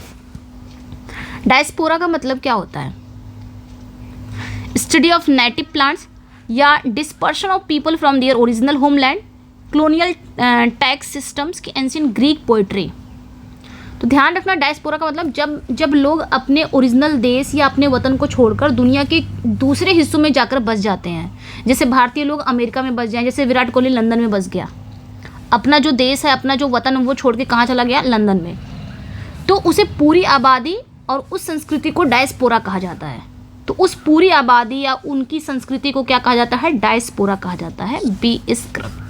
S1: डायस्पोरा का मतलब क्या होता है? स्टडी ऑफ नेटिव प्लांट्स या dispersion of people from their original homeland, colonial tax systems की एंशिएंट ग्रीक पोइट्री। तो ध्यान रखना, डायस्पोरा का मतलब जब लोग अपने ओरिजिनल देश या अपने वतन को छोड़कर दुनिया के दूसरे हिस्सों में जाकर बस जाते हैं। जैसे भारतीय लोग अमेरिका में बस जाएं, जैसे विराट कोहली लंदन में बस गया, अपना जो देश है, अपना जो वतन वो छोड़ के कहाँ चला गया? लंदन में। तो उसे पूरी आबादी और उस संस्कृति को डायस्पोरा कहा जाता है। तो उस पूरी आबादी या उनकी संस्कृति को क्या कहा जाता है? डायस्पोरा कहा जाता है। B scrub.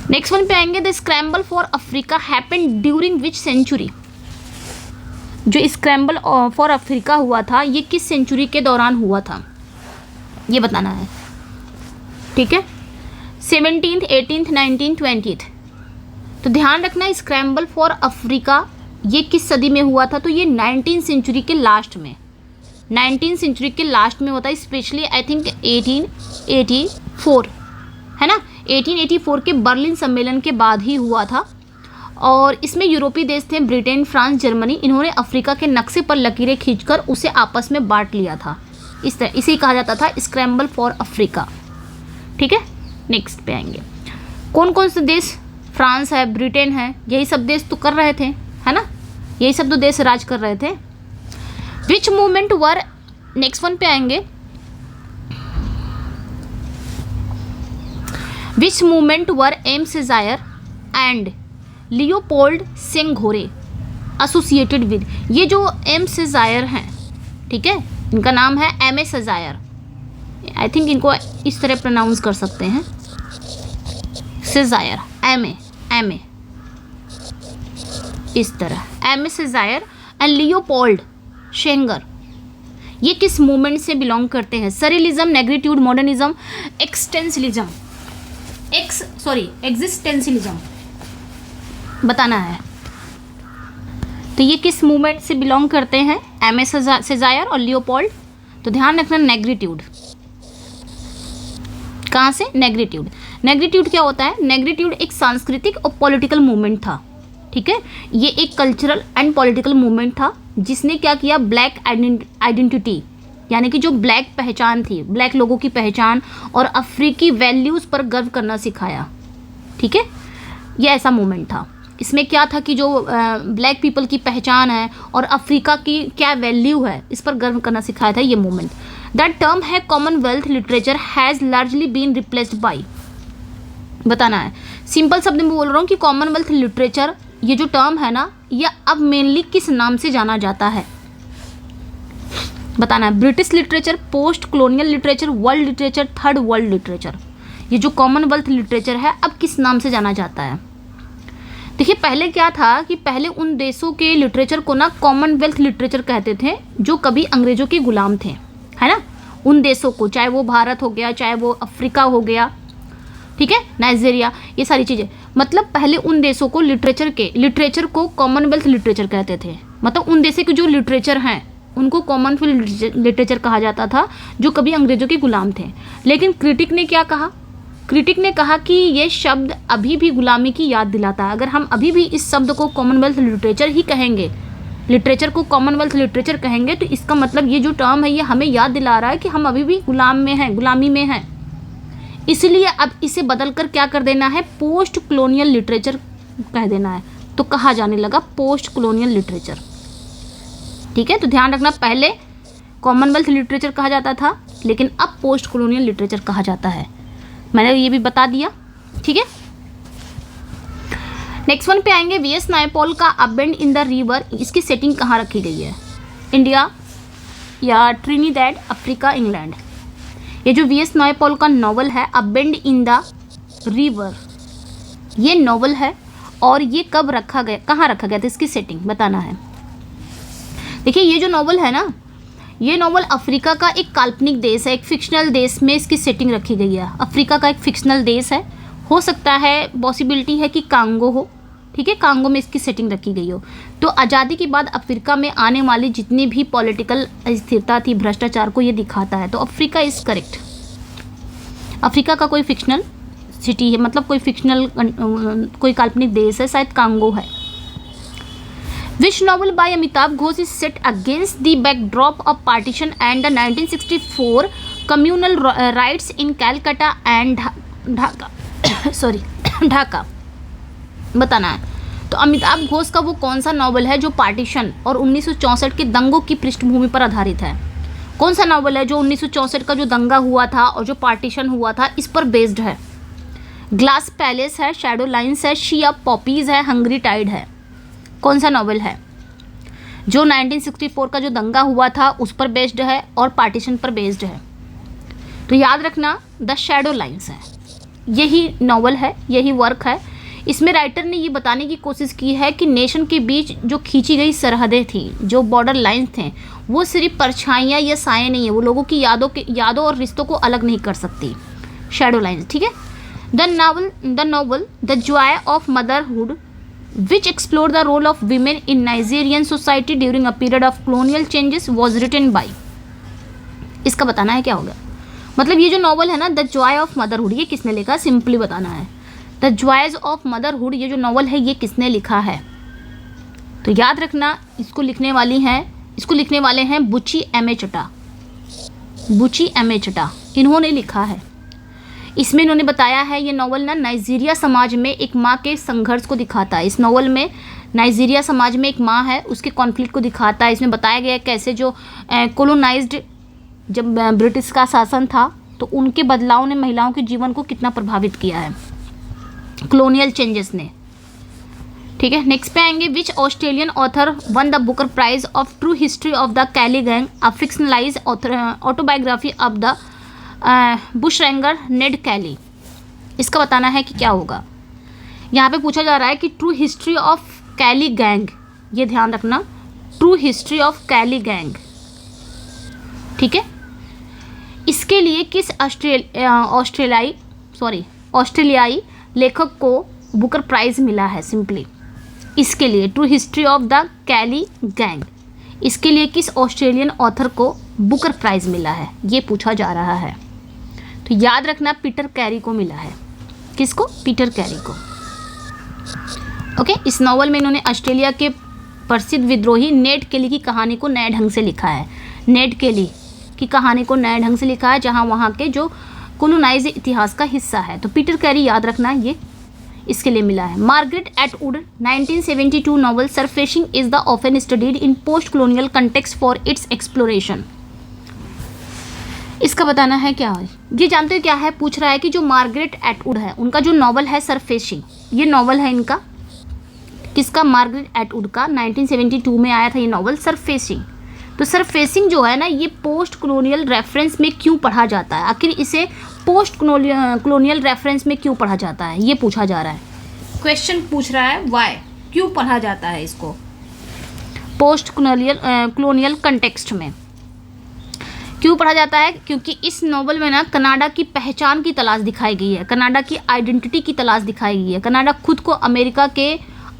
S1: नेक्स्ट वन पे आएंगे, the scramble for Africa happened during which century. जो स्क्रैम्बल फॉर अफ्रीका हुआ था ये किस सेंचुरी के दौरान हुआ था, ये बताना है। ठीक है, 17th, 18th, 19th, 20th। तो ध्यान रखना, स्क्रैम्बल फॉर अफ्रीका ये किस सदी में हुआ था? तो ये 19th सेंचुरी के लास्ट में, 19th सेंचुरी के लास्ट में होता है। स्पेशली आई थिंक 1884 है ना, 1884 के बर्लिन सम्मेलन के बाद ही हुआ था। और इसमें यूरोपीय देश थे ब्रिटेन, फ्रांस, जर्मनी, इन्होंने अफ्रीका के नक्शे पर लकीरें खींचकर उसे आपस में बांट लिया था। इस तरह इसे कहा जाता था स्क्रैम्बल फॉर अफ्रीका। ठीक है, नेक्स्ट पे आएंगे, कौन कौन से देश? फ्रांस है, ब्रिटेन है, यही सब देश तो कर रहे थे, है ना, यही सब तो देश राज कर रहे थे। Which movement were, next one पे आएंगे, which movement were Aime Cesaire and Leopold Senghor associated with. ये जो एम सेजायर हैं, ठीक है, इनका नाम है एम ए सेजायर, आई थिंक इनको इस तरह प्रोनाउंस कर सकते हैं, सेजायर, एम ए इस तरह, एम ए सेजायर एंड लियोपोल्ड शेंगर। ये किस मूवमेंट से बिलोंग करते हैं? सरिलिज्म, नेग्रिट्यूड, मॉडर्निज्म, एग्जिस्टेंशियलिज्म बताना है। तो ये किस मूवमेंट से बिलोंग करते हैं? एम ए सेजायर और लियोपोल्ड। तो ध्यान रखना, नेग्रिट्यूड। कहाँ से? नेग्रिट्यूड। नेग्रिट्यूड क्या होता है? नेग्रिट्यूड एक सांस्कृतिक और पॉलिटिकल मूवमेंट था, ठीक है। ये एक कल्चरल एंड पॉलिटिकल मूवमेंट था जिसने क्या किया, ब्लैक आइडेंटिटी यानी कि जो ब्लैक पहचान थी, ब्लैक लोगों की पहचान और अफ्रीकी वैल्यूज़ पर गर्व करना सिखाया, ठीक है। ये ऐसा मूवमेंट था। इसमें क्या था कि जो ब्लैक पीपल की पहचान है और अफ्रीका की क्या वैल्यू है, इस पर गर्व करना सिखाया था ये मूवमेंट। दैट टर्म है commonwealth literature has largely been replaced by, बताना है। सिंपल शब्द में बोल रहा हूँ कि कॉमनवेल्थ लिटरेचर ये जो टर्म है ना, ये अब मेनली किस नाम से जाना जाता है, बताना है। British literature, post colonial literature, world literature, third world literature. ये जो कॉमनवेल्थ लिटरेचर है अब किस नाम से जाना जाता है? देखिए पहले क्या था कि पहले उन देशों के लिटरेचर को ना कॉमनवेल्थ लिटरेचर कहते थे जो कभी अंग्रेजों के गुलाम थे, है ना। उन देशों को, चाहे वो भारत हो गया, चाहे वो अफ्रीका हो गया, ठीक है, नाइजीरिया, ये सारी चीज़ें। मतलब पहले उन देशों को लिटरेचर को कॉमनवेल्थ लिटरेचर कहते थे। मतलब उन देशों के जो लिटरेचर हैं उनको कॉमनवेल्थ लिटरेचर कहा जाता था जो कभी अंग्रेजों के गुलाम थे। लेकिन क्रिटिक ने क्या कहा? क्रिटिक ने कहा कि ये शब्द अभी भी गुलामी की याद दिलाता है। अगर हम अभी भी इस शब्द को कॉमनवेल्थ लिटरेचर ही कहेंगे, लिटरेचर को कॉमनवेल्थ लिटरेचर कहेंगे, तो इसका मतलब ये जो टर्म है ये हमें याद दिला रहा है कि हम अभी भी गुलामी में हैं। इसलिए अब इसे बदलकर क्या कर देना है, पोस्ट कॉलोनियल लिटरेचर कह देना है। तो कहा जाने लगा पोस्ट कॉलोनियल लिटरेचर, ठीक है। तो ध्यान रखना, पहले कॉमनवेल्थ लिटरेचर कहा जाता था लेकिन अब पोस्ट कॉलोनियल लिटरेचर कहा जाता है। मैंने ये भी बता दिया, ठीक है। नेक्स्ट वन पे आएंगे, वीएस नायपॉल का अ बेंड इन द रिवर। इसकी सेटिंग कहाँ रखी गई है? इंडिया या ट्रिनिडेड, अफ्रीका, इंग्लैंड। ये जो वीएस नायपॉल का नॉवल है अ बेंड इन द रिवर, ये नॉवल है और ये कब रखा गया, कहाँ रखा गया था, इसकी सेटिंग बताना है। देखिए ये जो नॉवल है ना, ये नॉवल अफ्रीका का एक काल्पनिक देश है, एक फिक्शनल देश में इसकी सेटिंग रखी गई है। अफ्रीका का एक फिक्शनल देश है, हो सकता है पॉसिबिलिटी है कि कांगो हो, ठीक है, कांगो में इसकी सेटिंग रखी गई हो। तो आज़ादी के बाद अफ्रीका में आने वाली जितनी भी पॉलिटिकल अस्थिरता थी, भ्रष्टाचार को ये दिखाता है। तो अफ्रीका इज़ करेक्ट। अफ्रीका का कोई फिक्शनल सिटी है, मतलब कोई फिक्शनल कोई काल्पनिक देश है, शायद कांगो है। Which novel by Amitav Ghosh is set against the backdrop of partition and the 1964 communal riots in Calcutta and Dhaka sorry Dhaka, बताना है। तो अमिताभ घोष का वो कौन सा नॉवल है जो पार्टीशन और 1964 के दंगों की पृष्ठभूमि पर आधारित है? कौन सा नॉवल है जो 1964 का जो दंगा हुआ था और जो पार्टीशन हुआ था इस पर बेस्ड है? ग्लास पैलेस है, शैडो लाइन्स है, शिया पॉपीज है, हंग्री टाइड है। कौन सा नॉवल है जो 1964 का जो दंगा हुआ था उस पर बेस्ड है और पार्टीशन पर बेस्ड है? तो याद रखना द शैडो लाइन्स है, यही नॉवल है, यही वर्क है। इसमें राइटर ने ये बताने की कोशिश की है कि नेशन के बीच जो खींची गई सरहदें थी, जो बॉर्डर लाइन्स थे, वो सिर्फ परछाइयाँ या साए नहीं है, वो लोगों की यादों और रिश्तों को अलग नहीं कर सकती। शैडो लाइन्स, ठीक है। The novel the Joy of motherhood which explored the role of women in Nigerian society during a period of colonial changes was written by, इसका बताना है क्या होगा। मतलब ये जो नॉवल है ना द जॉय ऑफ मदरहुड, ये किसने लिखा, सिंपली बताना है। द जॉयज ऑफ मदरहुड ये जो नॉवल है ये किसने लिखा है? तो याद रखना इसको लिखने वाले हैं बुची एम ए चटा, बुची एम ए चटा, इन्होंने लिखा है। इसमें इन्होंने बताया है ये नॉवल ना नाइजीरिया समाज में एक माँ के संघर्ष को दिखाता है। इस नॉवल में नाइजीरिया समाज में एक माँ है, उसके कॉन्फ्लिक्ट को दिखाता है। इसमें बताया गया है कैसे जो कोलोनाइज्ड जब ब्रिटिश का शासन था तो उनके बदलाव ने महिलाओं के जीवन को कितना प्रभावित किया है, कॉलोनियल चेंजेस ने, ठीक है। नेक्स्ट पे आएंगे, which Australian author won the Booker prize of true history of the Kelly gang, a fictionalized autobiography of the bushranger Ned Kelly. इसका बताना है कि क्या होगा। यहाँ पे पूछा जा रहा है कि true history of Kelly gang, ये ध्यान रखना, true history of Kelly gang, ठीक है। इसके लिए किस ऑस्ट्रेलियाई लेखक को बुकर प्राइज मिला है? सिंपली इसके लिए true history of the Kelly gang, इसके लिए किस ऑस्ट्रेलियन ऑथर को बुकर प्राइज मिला है, ये पूछा जा रहा है। तो याद रखना पीटर कैरी को मिला है, किसको? पीटर कैरी को। ओके, इस नॉवल में इन्होंने ऑस्ट्रेलिया के प्रसिद्ध विद्रोही नेड केली की कहानी को नए ढंग से लिखा है। नेड केली की कहानी को नए ढंग से लिखा है, जहां वहां के जो कोलोनाइज इतिहास का हिस्सा है। तो पीटर कैरी याद रखना, ये इसके लिए मिला है। Margaret Atwood 1972 novel surfacing is the often studied in post colonial context for its exploration. इसका बताना है क्या है। ये जानते हो क्या है? पूछ रहा है कि जो मार्गरेट एटवुड है उनका जो नॉवल है सरफेसिंग, ये नॉवल है इनका, किसका? मार्गरेट एटवुड का। 1972 में आया था ये नॉवल सरफेसिंग। तो सरफेसिंग जो है ना, ये पोस्ट कॉलोनियल रेफरेंस में क्यों पढ़ा जाता है? आखिर इसे पोस्ट कॉलोनियल रेफरेंस में क्यों पढ़ा जाता है, ये पूछा जा रहा है। क्वेश्चन पूछ रहा है वाई, क्यों पढ़ा जाता है इसको पोस्ट कॉलोनियल कंटेक्स्ट में, क्यों पढ़ा जाता है? क्योंकि इस नॉवल में ना कनाडा की पहचान की तलाश दिखाई गई है, कनाडा की आइडेंटिटी की तलाश दिखाई गई है। कनाडा खुद को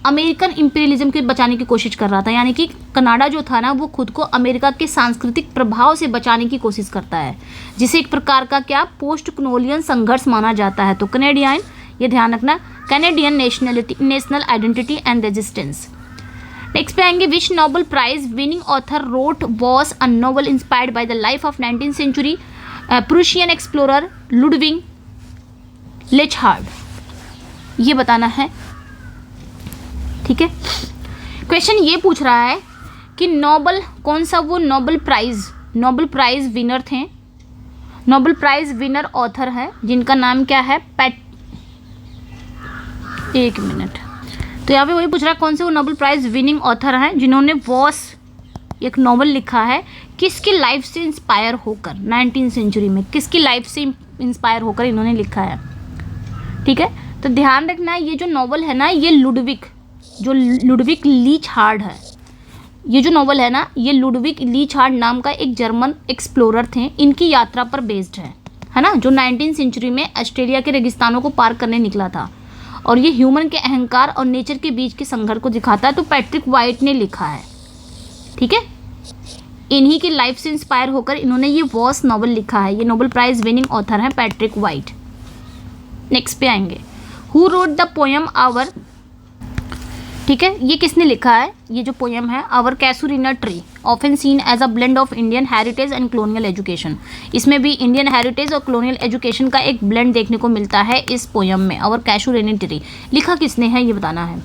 S1: अमेरिकन इंपीरियलिज्म के बचाने की कोशिश कर रहा था, यानी कि कनाडा जो था ना, वो खुद को अमेरिका के सांस्कृतिक प्रभाव से बचाने की कोशिश करता है, जिसे एक प्रकार का क्या पोस्ट कॉलोनियल संघर्ष माना जाता है। तो कनेडियन, ये ध्यान रखना, Canadian national identity and resistance. Next पे आएंगे, which Nobel prize winning author wrote was a novel inspired by the life of 19th century Prussian explorer Ludwig Leichhardt, ये बताना है। ठीक है, क्वेश्चन ये पूछ रहा है कि नोबेल कौन सा वो नोबेल प्राइज विनर थे, नोबेल प्राइज विनर ऑथर है जिनका नाम क्या है? एक मिनट, तो यहाँ पे वही पूछ रहा है कौन से वो नोबेल प्राइज विनिंग ऑथर हैं जिन्होंने वॉस एक नॉवल लिखा है, किसकी लाइफ से इंस्पायर होकर, 19th सेंचुरी में किसकी लाइफ से इंस्पायर होकर इन्होंने लिखा है। ठीक है, तो ध्यान रखना, ये जो नॉवल है ना, ये लुडविग लीचहार्ड है। ये जो नॉवल है ना, ये लुडविग लीचहार्ड नाम का एक जर्मन एक्सप्लोरर थे, इनकी यात्रा पर बेस्ड है ना, जो 19th सेंचुरी में ऑस्ट्रेलिया के रेगिस्तानों को पार करने निकला था। और ये ह्यूमन के अहंकार और नेचर के बीच के संघर्ष को दिखाता है। तो पैट्रिक वाइट ने लिखा है। ठीक है, इन्हीं की लाइफ से इंस्पायर होकर इन्होंने ये वॉस नॉवल लिखा है। ये नोबेल प्राइज विनिंग ऑथर हैं पैट्रिक वाइट। नेक्स्ट पे आएंगे, who wrote the poem hour. ठीक है, ये किसने लिखा है? ये जो पोएम है our Casuarina tree often seen as a blend of Indian heritage and colonial education. इसमें भी इंडियन हेरिटेज और कॉलोनियल एजुकेशन का एक ब्लेंड देखने को मिलता है इस पोएम में। आवर कैसूरीना ट्री लिखा किसने है, ये बताना है।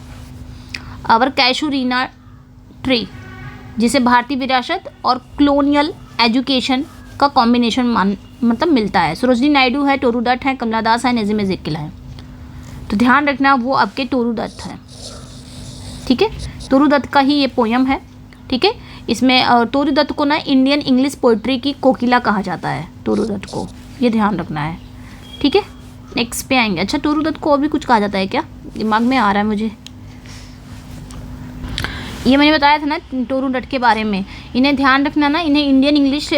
S1: आवर कैसूरीना ट्री, जिसे भारतीय विरासत और कॉलोनियल एजुकेशन का कॉम्बिनेशन मतलब मिलता है। सरोजनी नायडू है, टोरू दत्त है, कमला दास है, नजीम एज़ेकियल है। तो ध्यान रखना, वो आपके टोरू दत्त है। ठीक है, टोरू दत्त का ही ये पोयम है। ठीक है, इसमें टोरू दत्त को ना इंडियन इंग्लिश पोइट्री की कोकिला कहा जाता है, टोरू दत्त को, ये ध्यान रखना है। ठीक है, नेक्स्ट पे आएंगे। अच्छा, टोरू दत्त को और भी कुछ कहा जाता है क्या? दिमाग में आ रहा है मुझे, ये मैंने बताया था ना टोरू दत्त के बारे में। इन्हें ध्यान रखना ना, इन्हें इंडियन इंग्लिश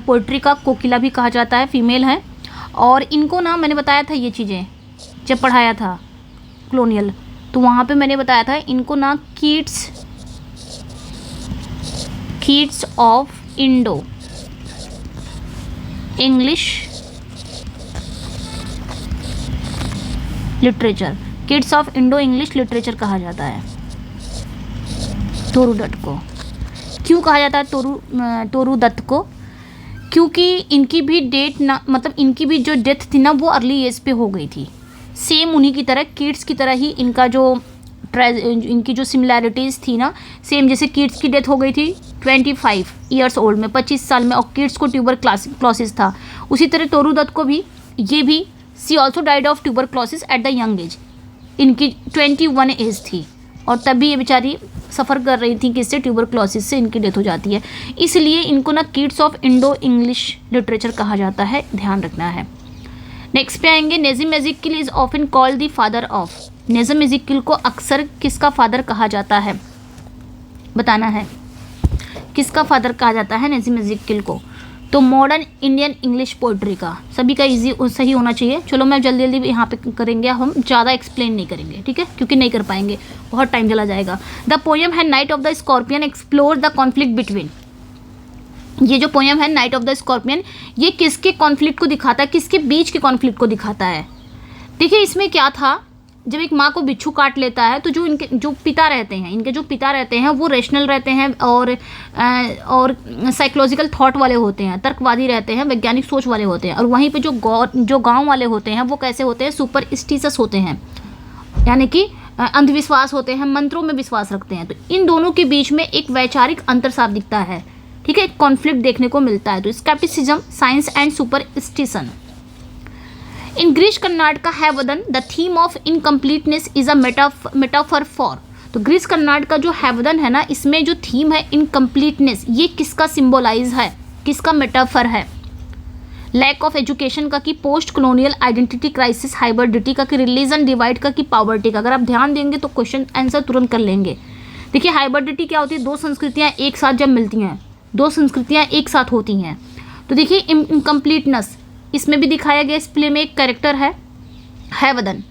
S1: पोइट्री का कोकिला भी कहा जाता है, फीमेल है। और इनको ना मैंने बताया था ये चीज़ें जब पढ़ाया था कॉलोनियल, तो वहाँ पे मैंने बताया था इनको ना kids of Indo English literature, kids of Indo English literature कहा जाता है टोरू दत्त को। क्यों कहा जाता है टोरू दत्त को? क्योंकि इनकी भी डेट ना, मतलब इनकी भी जो डेथ थी ना, वो अर्ली एज पे हो गई थी। सेम उन्हीं की तरह, किड्स की तरह ही इनका जो इनकी जो सिमिलैरिटीज़ थी ना, सेम जैसे किड्स की डेथ हो गई थी 25 ईयर्स ओल्ड में, 25 साल में, और किड्स को ट्यूबरक्लोसिस था, उसी तरह टोरू दत्त को भी she also died of tuberculosis at the young age. इनकी 21 एज थी और तभी ये बेचारी सफ़र कर रही थी किससे, ट्यूबरक्लोसिस से, इनकी डेथ हो जाती है। इसलिए इनको ना kids of Indo English literature कहा जाता है, ध्यान रखना है। नेक्स्ट पे आएंगे, Nissim Ezekiel is often called the father of. Nissim Ezekiel को अक्सर किसका फादर कहा जाता है, बताना है। किसका फादर कहा जाता है नजीम एज़ेकियल को? तो मॉडर्न इंडियन इंग्लिश पोइट्री का। सभी का इजी सही होना चाहिए। चलो मैं जल्दी जल्दी यहाँ पे करेंगे, हम ज़्यादा एक्सप्लेन नहीं करेंगे, ठीक है, क्योंकि नहीं कर पाएंगे, बहुत टाइम चला जाएगा। द पोएम है night of the scorpion explore the conflict between. ये जो पोएम है नाइट ऑफ द स्कॉर्पियन, ये किसके कॉन्फ्लिक्ट को दिखाता है, किसके बीच के कॉन्फ्लिक्ट को दिखाता है? देखिए इसमें क्या था, जब एक माँ को बिच्छू काट लेता है तो जो इनके जो पिता रहते हैं, इनके जो पिता रहते हैं वो रेशनल रहते हैं और साइकोलॉजिकल थॉट वाले होते हैं, तर्कवादी रहते हैं, वैज्ञानिक सोच वाले होते हैं। और वहीं पे जो गांव वाले होते हैं वो कैसे होते हैं, सुपरस्टिशियस होते हैं, यानी कि अंधविश्वास होते हैं, मंत्रों में विश्वास रखते हैं। तो इन दोनों के बीच में एक वैचारिक अंतर साफ दिखता है, ठीक है, एक कॉन्फ्लिक्ट देखने को मिलता है। तो scepticism, science and superstition. In Girish Karnad Hayavadana the theme of incompleteness is a metaphor for. तो ग्रीस कर्नाटक का जो हैवदन है ना, इसमें जो थीम है इनकम्प्लीटनेस, ये किसका सिंबलाइज है, किसका मेटाफर है? लैक ऑफ एजुकेशन का, कि post colonial identity crisis, hybridity का, कि रिलीजन डिवाइड का, कि पॉवर्टी का। अगर आप ध्यान देंगे तो क्वेश्चन आंसर तुरंत कर लेंगे। देखिए हाइब्रिडिटी क्या होती है, दो संस्कृतियाँ एक साथ जब मिलती हैं, दो संस्कृतियाँ एक साथ होती हैं। तो देखिए इनकम्प्लीटनेस इसमें भी दिखाया गया। इस प्ले में एक कैरेक्टर है हैवदन,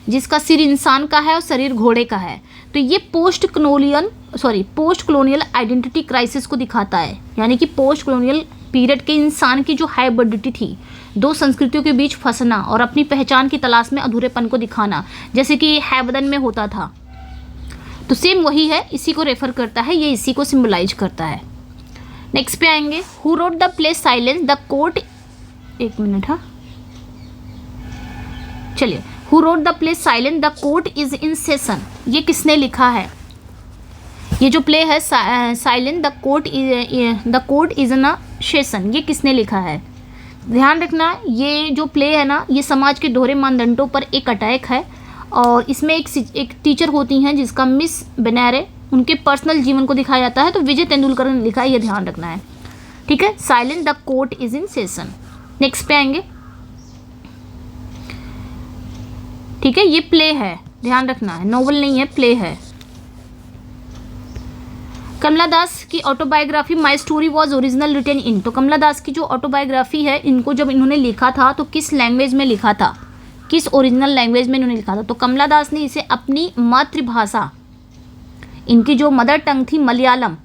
S1: जिसका सिर इंसान का है और शरीर घोड़े का है। तो ये पोस्ट कॉलोनियल आइडेंटिटी क्राइसिस को दिखाता है, यानी कि पोस्ट कॉलोनियल पीरियड के इंसान की जो हाइब्रिडिटी थी, दो संस्कृतियों के बीच फंसना और अपनी पहचान की तलाश में अधूरेपन को दिखाना, जैसे कि हैवदन में होता था। तो सेम वही है, इसी को रेफर करता है, ये इसी को सिंबलाइज करता है। नेक्स्ट पे आएंगे, who wrote the play silence the court, एक मिनट, हाँ चलिए, who wrote the play silent the court is in session, ये किसने लिखा है? ये जो प्ले है silent the court is in session, ये किसने लिखा है? ध्यान रखना, ये जो प्ले है ना, ये समाज के दोहरे मानदंडों पर एक अटैक है। और इसमें एक टीचर होती हैं जिसका मिस बेनेरे, उनके पर्सनल जीवन को दिखाया जाता है। तो विजय तेंदुलकर ने लिखा है, ये ध्यान रखना है, ठीक है। Silent the court is in session. Next पे आएंगे, ठीक है, ये प्ले है, ध्यान रखना है, नोवेल नहीं है, प्ले है। कमला दास की autobiography my story was original written in. तो कमला दास की जो ऑटोबायोग्राफी है, इनको जब इन्होंने लिखा था तो किस लैंग्वेज में लिखा था, किस ओरिजिनल लैंग्वेज में इन्होंने लिखा था? तो कमला दास ने इसे अपनी मातृभाषा, इनकी जो मदर टंग थी मलयालम,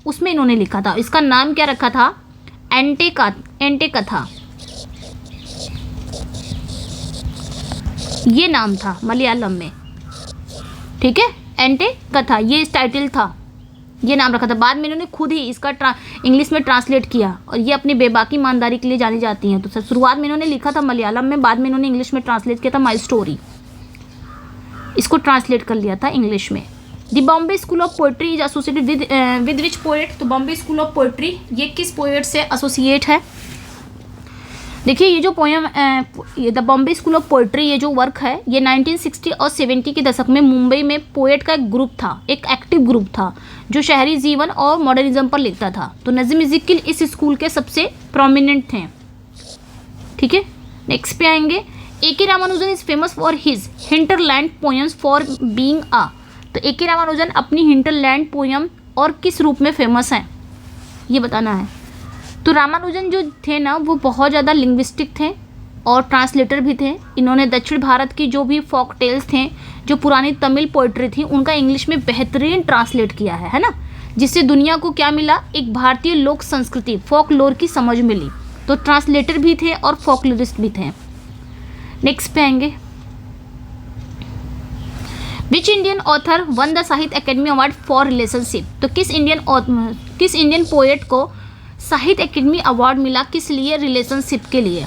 S1: उसमें इन्होंने लिखा था। इसका नाम क्या रखा था? एंटे कथा, ये नाम था मलयालम में, ठीक है, एंटे कथा, ये इस टाइटल था, ये नाम रखा था। बाद में इन्होंने खुद ही इसका इंग्लिश में ट्रांसलेट किया, और ये अपनी बेबाकी ईमानदारी के लिए जानी जाती हैं। तो शुरुआत में इन्होंने लिखा था मलयालम में, बाद में इन्होंने इंग्लिश में ट्रांसलेट किया था माई स्टोरी, इसको ट्रांसलेट कर लिया था इंग्लिश में। The Bombay school of poetry is associated with which poet? तो बॉम्बे स्कूल ऑफ पोइट्री ये किस पोएट से एसोसिएट है? देखिए ये जो poem the Bombay school of poetry, ये जो वर्क है, ये 1960 और 70 के दशक में मुंबई में पोएट का एक ग्रुप था, एक एक्टिव ग्रुप था, जो शहरी जीवन और मॉडर्निज्म पर लिखता था। तो नज़ीम इज़्ज़ीक़िल इस स्कूल के सबसे प्रोमिनेंट थे, ठीक है। नेक्स्ट पे आएंगे, A K. Ramanujan is famous for his hinterland poems for being a. तो ए.के. रामानुजन अपनी हिंटरलैंड पोएम और किस रूप में फेमस हैं, ये बताना है। तो रामानुजन जो थे ना, वो बहुत ज़्यादा लिंग्विस्टिक थे और ट्रांसलेटर भी थे। इन्होंने दक्षिण भारत की जो भी फोक टेल्स थे, जो पुरानी तमिल पोइट्री थी, उनका इंग्लिश में बेहतरीन ट्रांसलेट किया है ना, जिससे दुनिया को क्या मिला? एक भारतीय लोक संस्कृति, फोक लोर की समझ मिली। तो ट्रांसलेटर भी थे और फोकलोरिस्ट भी थे। नेक्स्ट पे आएंगे, विच Indian author won the Sahitya academy award for relationship. तो किस इंडियन पोएट को साहित्य अकेडमी अवार्ड मिला, किस लिए? रिलेशनशिप के लिए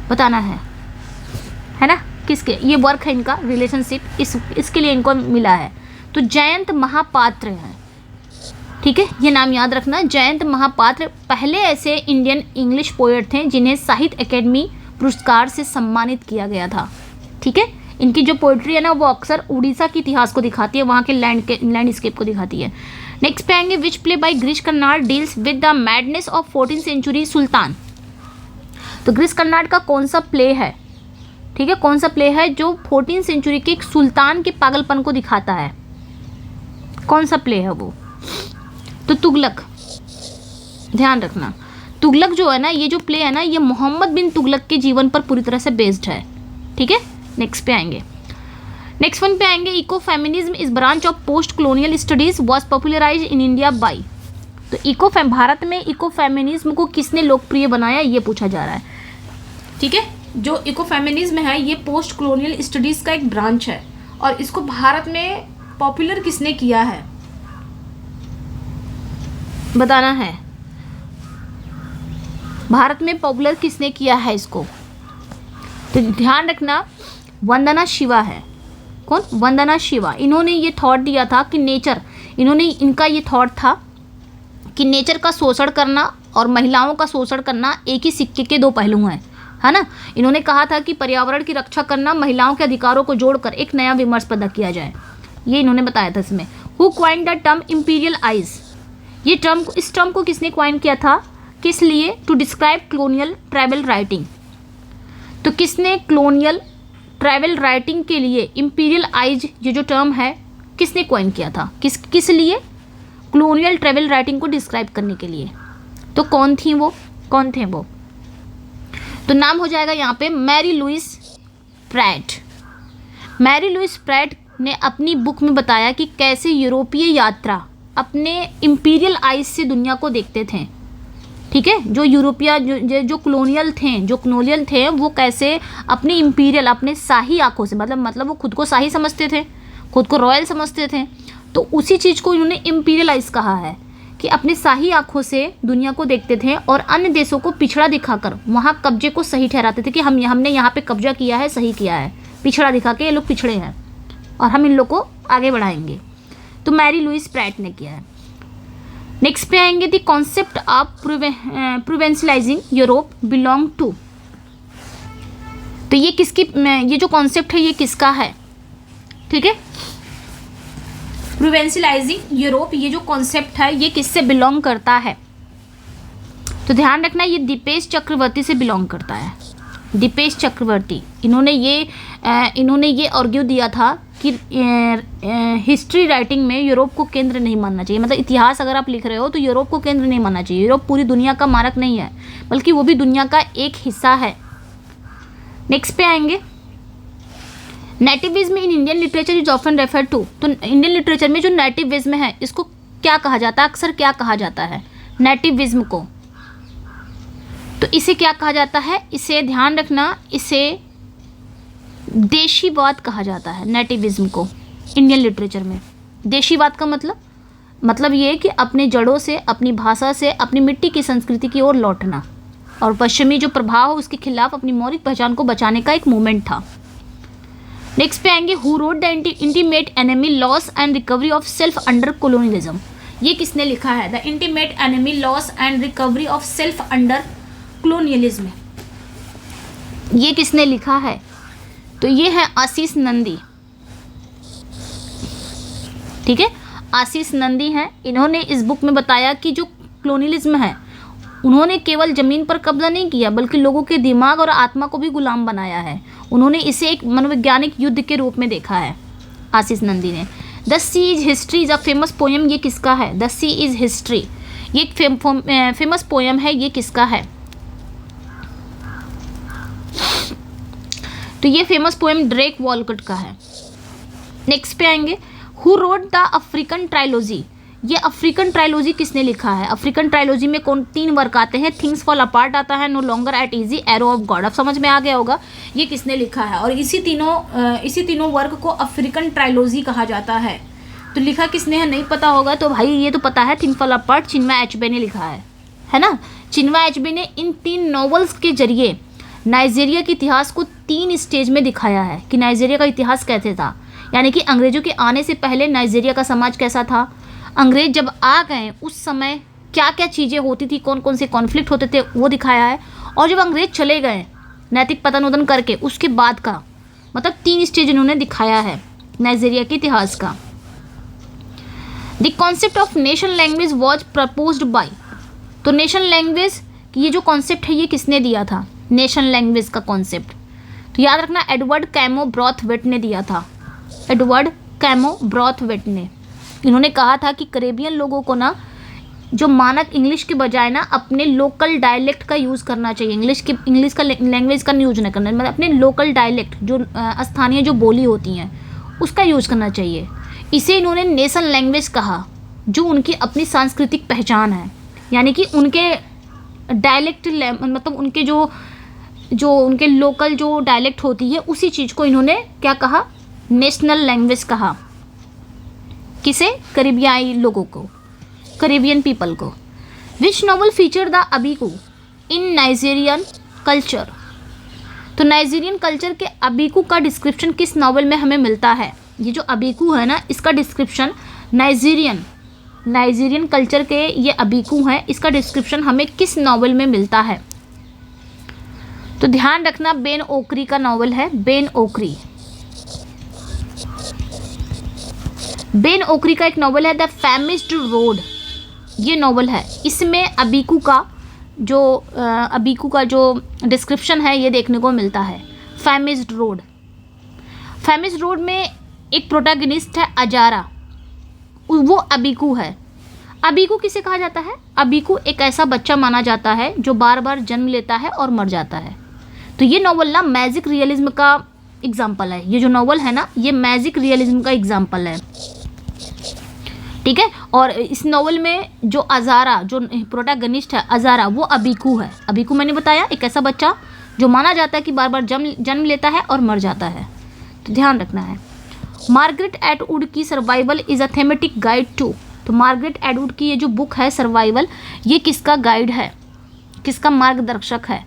S1: बताना है ना, किसके? ये वर्क है इनका रिलेशनशिप, इसके लिए इनको मिला है। तो जयंत महापात्र हैं, ठीक है, ये नाम याद रखना। जयंत महापात्र पहले ऐसे इंडियन इंग्लिश पोएट थे जिन्हें साहित्य अकेडमी पुरस्कार से सम्मानित किया गया था, ठीक है। इनकी जो पोइट्री है ना, वो अक्सर उड़ीसा के इतिहास को दिखाती है, वहाँ के लैंडस्केप को दिखाती है। नेक्स्ट पे आएंगे, which play by Girish Karnad deals with the madness of 14th century sultan. तो गिरीश कर्नाड का कौन सा प्ले है, ठीक है, कौन सा प्ले है जो 14th सेंचुरी के एक सुल्तान के पागलपन को दिखाता है? कौन सा प्ले है वो? तो तुगलक, ध्यान रखना। तुगलक जो है ना, ये जो प्ले है ना, ये मोहम्मद बिन तुगलक के जीवन पर पूरी तरह से बेस्ड है, ठीक है। नेक्स्ट पे आएंगे, नेक्स्ट वन पे आएंगे, eco feminism is branch of post colonial studies was popularized in India by. तो भारत में इको फेमिनिज्म को किसने लोकप्रिय बनाया, ये पूछा जा रहा है, ठीक है। जो इकोफेमिनिज्म है ये पोस्ट कॉलोनियल स्टडीज़ का एक ब्रांच है, और इसको भारत में पॉपुलर किसने किया है, बताना है। भारत में पॉपुलर किसने किया है इसको, तो ध्यान रखना वंदना शिवा है। कौन? वंदना शिवा। इन्होंने ये थॉट दिया था कि इनका ये थॉट था कि नेचर का शोषण करना और महिलाओं का शोषण करना एक ही सिक्के के दो पहलू हैं, है ना। इन्होंने कहा था कि पर्यावरण की रक्षा करना, महिलाओं के अधिकारों को जोड़कर एक नया विमर्श पैदा किया जाए, ये इन्होंने बताया था इसमें। Who coin the term imperial eyes, इस टर्म को किसने क्वाइन किया था, किस लिए? To describe colonial tribal writing. तो किसने कॉलोनियल ट्राइबल राइटिंग के लिए इम्पीरियल आइज ये जो टर्म है किसने क्वाइन किया था, किस लिए? कॉलोनियल ट्राइबल राइटिंग को डिस्क्राइब करने के लिए। तो कौन थे वो? तो नाम हो जाएगा यहाँ पे Mary Louise Pratt. Mary Louise Pratt ने अपनी बुक में बताया कि कैसे यूरोपीय यात्रा अपने इम्पीरियल आइज से दुनिया को देखते थे, ठीक है। जो यूरोपीय जो कॉलोनियल थे वो कैसे अपनी इम्पीरियल, अपने शाही आंखों से, मतलब वो खुद को शाही समझते थे, खुद को रॉयल समझते थे। तो उसी चीज़ को इन्होंने इम्पीरियल आइज कहा है कि अपने शाही आंखों से दुनिया को देखते थे और अन्य देशों को पिछड़ा दिखाकर वहाँ कब्जे को सही ठहराते थे कि हमने यहाँ पे कब्जा किया है, सही किया है, पिछड़ा दिखा के ये लोग पिछड़े हैं और हम इन लोग को आगे बढ़ाएंगे। तो मैरी लुइस प्रैट ने किया है। नेक्स्ट पे आएंगे the concept of provincializing Europe belong to. तो ये जो कॉन्सेप्ट है ये किसका है, ठीक है। प्रोवेंशलाइजिंग यूरोप ये जो कॉन्सेप्ट है ये किससे बिलोंग करता है, तो ध्यान रखना ये दीपेश चक्रवर्ती से बिलोंग करता है। दीपेश चक्रवर्ती इन्होंने ये आर्ग्यू दिया था कि हिस्ट्री राइटिंग में यूरोप को केंद्र नहीं मानना चाहिए। मतलब इतिहास अगर आप लिख रहे हो तो यूरोप को केंद्र नहीं मानना चाहिए। यूरोप पूरी दुनिया का मारक नहीं है, बल्कि वो भी दुनिया का एक हिस्सा है। नेक्स्ट पे आएंगे nativism in Indian literature is often refer to. तो इंडियन लिटरेचर में जो नेटिविज्म है इसको क्या कहा जाता है, अक्सर क्या कहा जाता है नेटिविज्म को, तो इसे क्या कहा जाता है, इसे ध्यान रखना, इसे देशीवाद कहा जाता है। नेटिविज्म को इंडियन लिटरेचर में देशीवाद का मतलब ये कि अपने जड़ों से, अपनी भाषा से, अपनी मिट्टी की संस्कृति की ओर लौटना और पश्चिमी जो प्रभाव है उसके खिलाफ अपनी मौलिक पहचान को बचाने का एक मूवमेंट था। नेक्स्ट पे आएंगे who wrote the intimate enemy loss and recovery of self under colonialism. ये किसने लिखा है, the intimate enemy loss and recovery of self under colonialism, ये किसने लिखा है, तो ये है आशीष नंदी, ठीक है। आशीष नंदी हैं, इन्होंने इस बुक में बताया कि जो कोलोनियलिज्म है उन्होंने केवल ज़मीन पर कब्जा नहीं किया बल्कि लोगों के दिमाग और आत्मा को भी गुलाम बनाया है। उन्होंने इसे एक मनोवैज्ञानिक युद्ध के रूप में देखा है आशीष नंदी ने। The sea is history is a famous poem, ये किसका है, द सी इज हिस्ट्री ये एक फेमस पोएम है, ये किसका है, तो ये फेमस पोएम ड्रेक वॉलकॉट का है। नेक्स्ट पे आएंगे who wrote the African trilogy, ये अफ्रीकन ट्रायलॉजी किसने लिखा है। अफ्रीकन ट्रायलॉजी में कौन 3 वर्क आते हैं, थिंग्स फॉल अपार्ट आता है, no longer at ease, arrow of God. अब समझ में आ गया होगा ये किसने लिखा है, और इसी तीनों वर्क को अफ्रीकन ट्रायलॉजी कहा जाता है। तो लिखा किसने है नहीं पता होगा तो भाई ये तो पता है, थिंग्स फॉल अपार्ट चिन्मय एचबे ने लिखा है ना। चिन्मय एचबे ने इन 3 नॉवेल्स के जरिए नाइजीरिया के इतिहास को 3 स्टेज में दिखाया है कि नाइजीरिया का इतिहास कैसे था, यानी कि अंग्रेजों के आने से पहले नाइजीरिया का समाज कैसा था, अंग्रेज जब आ गए उस समय क्या क्या चीज़ें होती थी, कौन कौन से कॉन्फ्लिक्ट होते थे वो दिखाया है, और जब अंग्रेज चले गए नैतिक पतनोदन करके उसके बाद का, मतलब 3 स्टेज इन्होंने दिखाया है नाइजीरिया के इतिहास का। The concept of nation language was proposed by, तो नेशन लैंग्वेज ये जो कॉन्सेप्ट है ये किसने दिया था, नेशन लैंग्वेज का कॉन्सेप्ट, तो याद रखना एडवर्ड कैमो ब्रॉथवेट ने दिया था। एडवर्ड कैमो ब्रॉथवेट ने, इन्होंने कहा था कि करेबियन लोगों को ना जो मानक इंग्लिश के बजाय ना अपने लोकल डायलेक्ट का यूज़ करना चाहिए, इंग्लिश का लैंग्वेज का यूज नहीं करना, मतलब अपने लोकल डायलेक्ट जो स्थानीय जो बोली होती हैं उसका यूज़ करना चाहिए। इसे इन्होंने नेशन लैंग्वेज कहा, जो उनकी अपनी सांस्कृतिक पहचान है, यानी कि उनके डायलेक्ट मतलब उनके जो जो उनके लोकल जो डायलेक्ट होती है उसी चीज़ को इन्होंने क्या कहा, नेशनल लैंग्वेज कहा। किसे? करीबियाई लोगों को, करीबियन पीपल को। Which novel feature the abiku in Nigerian culture? तो नाइजीरियन कल्चर के अबीकू का डिस्क्रिप्शन किस नॉवल में हमें मिलता है? ये जो अबीकू है ना, इसका डिस्क्रिप्शन नाइजीरियन कल्चर के ये अबीकू हैं, इसका डिस्क्रिप्शन हमें किस नॉवल में मिलता है? तो ध्यान रखना, बेन ओकरी का नॉवल है, बेन ओकरी। बेन ओकरी का एक नॉवल है द फैमिस्ड रोड, ये नॉवल है। इसमें अबीकू का जो डिस्क्रिप्शन है ये देखने को मिलता है। फैमिस्ड रोड में एक प्रोटैगनिस्ट है अजारा, वो अबीकू है। अबीकू किसे कहा जाता है? अबीकू एक ऐसा बच्चा माना जाता है जो बार बार जन्म लेता है और मर जाता है। तो ये नॉवल ना मैजिक रियलिज्म का एग्जाम्पल है। ये जो नॉवल है ना, ये मैजिक रियलिज्म का एग्जाम्पल है, ठीक है। और इस नॉवल में जो अजारा, जो प्रोटैगनिस्ट है अजारा, वो अबीकू है। अबीकू मैंने बताया एक ऐसा बच्चा जो माना जाता है कि बार बार जन्म लेता है और मर जाता है, तो ध्यान रखना है। मार्गरेट एटवुड की survival is a thematic guide to. तो मार्गरेट एटवुड की ये जो बुक है सर्वाइवल, ये किसका गाइड है, किसका मार्गदर्शक है?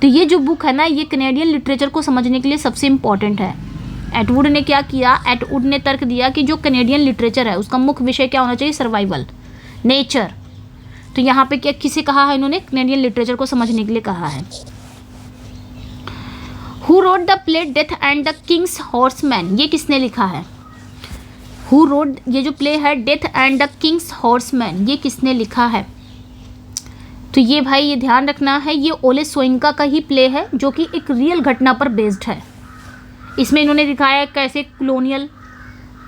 S1: तो ये जो बुक है ना, ये कनेडियन लिटरेचर को समझने के लिए सबसे इम्पॉर्टेंट है। एटवुड ने क्या किया? एटवुड ने तर्क दिया कि जो कनेडियन लिटरेचर है उसका मुख्य विषय क्या होना चाहिए? Survival, nature. तो यहाँ पे क्या किसे कहा है इन्होंने? कनेडियन लिटरेचर को समझने के लिए कहा है। Who wrote the play death and the Kings horseman, ये किसने लिखा है? हु रोट, ये जो प्ले है death and the Kings horseman, ये किसने लिखा है? तो ये भाई ये ध्यान रखना है, ये ओले सोइंका का ही प्ले है जो कि एक रियल घटना पर बेस्ड है। इसमें इन्होंने दिखाया कैसे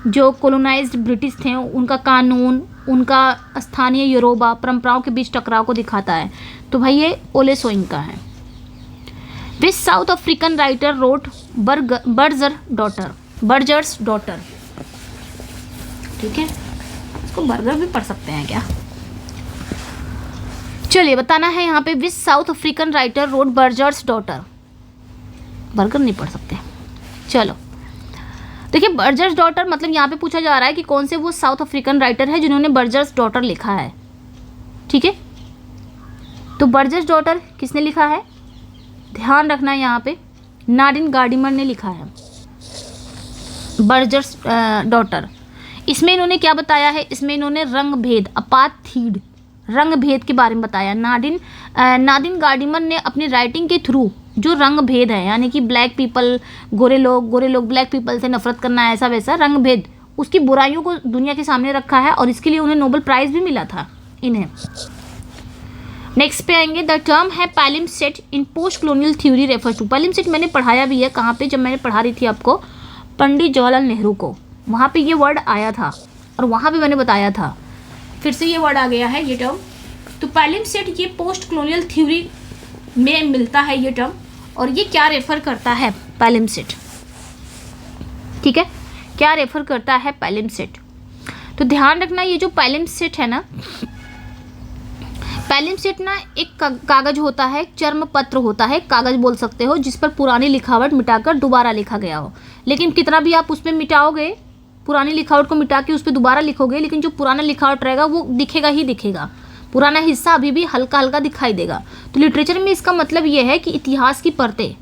S1: जो कोलोनाइज्ड ब्रिटिश थे उनका कानून, उनका स्थानीय यूरोबा परंपराओं के बीच टकराव को दिखाता है। तो भाई ये ओले सोइंका है। Which South African writer wrote Burger's daughter, ठीक है, इसको बर्गर भी पढ़ सकते हैं क्या? चलिए बताना है यहाँ पे, which South African writer wrote Burger's daughter. Burger नहीं पढ़ सकते। चलो देखिए, बर्जर्स डॉटर मतलब यहाँ पे पूछा जा रहा है कि कौन से वो साउथ अफ्रीकन राइटर है जिन्होंने बर्जर्स डॉटर लिखा है, ठीक है। तो बर्जर्स डॉटर किसने लिखा है? ध्यान रखना है यहाँ पे, नाडिन गार्डिमर ने लिखा है बर्जर्स डॉटर। इसमें इन्होंने क्या बताया है? इसमें इन्होंने रंग भेद, अपार्थीड रंग भेद के बारे में बताया। नादिन गार्डिमर ने अपनी राइटिंग के थ्रू जो रंग भेद है, यानी कि ब्लैक पीपल, गोरे लोग ब्लैक पीपल से नफरत करना, ऐसा वैसा रंग भेद, उसकी बुराइयों को दुनिया के सामने रखा है और इसके लिए उन्हें नोबेल प्राइज़ भी मिला था इन्हें। नेक्स्ट पे आएंगे, द टर्म है palimpsest in post colonial theory refers to. Palimpsest मैंने पढ़ाया भी है, कहाँ पे? जब मैंने पढ़ा रही थी आपको पंडित जवाहरलाल नेहरू को, वहाँ पे ये वर्ड आया था और वहाँ पे मैंने बताया था, फिर से ये वर्ड आ गया है ये टर्म। तो पैलिम्सेट ये पोस्ट कॉलोनियल थ्योरी में मिलता है ये टर्म, और ये क्या रेफर करता है? पैलिम्सेट, ठीक है, क्या रेफर करता है पैलिम्सेट? तो ध्यान रखना, ये जो पैलिम्सेट है ना, पैलिम्सेट ना एक कागज होता है, चर्म पत्र होता है, कागज बोल सकते हो, जिस पर पुरानी लिखावट मिटाकर दोबारा लिखा गया हो। लेकिन कितना भी आप उसमें मिटाओगे, पुरानी लिखावट को मिटा के उस पर दोबारा लिखोगे, लेकिन जो पुराना लिखावट रहेगा वो दिखेगा ही दिखेगा, पुराना हिस्सा अभी भी हल्का हल्का दिखाई देगा। तो लिटरेचर में इसका मतलब ये है कि इतिहास की परतें,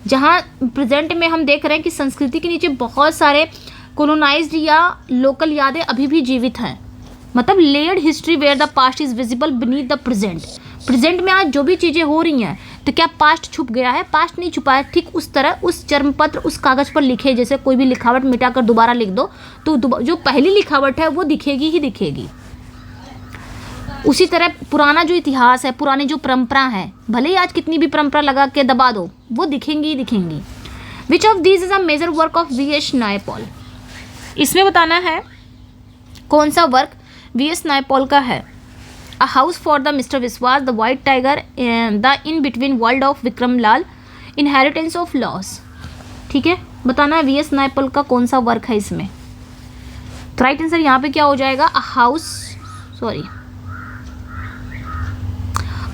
S1: जहाँ प्रेजेंट में हम देख रहे हैं कि संस्कृति के नीचे बहुत सारे कोलोनाइज्ड या लोकल यादें अभी भी जीवित हैं, मतलब layered history where the past is visible beneath the present. Present में आज जो भी चीज़ें हो रही हैं, तो क्या पास्ट छुप गया है? पास्ट नहीं छुपा है। ठीक उस तरह उस चर्मपत्र, उस कागज़ पर लिखे, जैसे कोई भी लिखावट मिटाकर दोबारा लिख दो तो जो पहली लिखावट है वो दिखेगी ही दिखेगी। उसी तरह पुराना जो इतिहास है, पुरानी जो परंपरा है, भले ही आज कितनी भी परंपरा लगा के दबा दो, वो दिखेंगी ही दिखेंगी। Which of this is a major work of V.S. Naipaul? इसमें बताना है कौन सा वर्क V.S. नायपॉल का है। A house for the mister Biswas, the white tiger, the in between world of Vikram Lal, inheritance of loss. ठीक है, बताना है V.S. नायपॉल का कौन सा वर्क है इसमें। तो राइट आंसर यहाँ पे क्या हो जाएगा? अ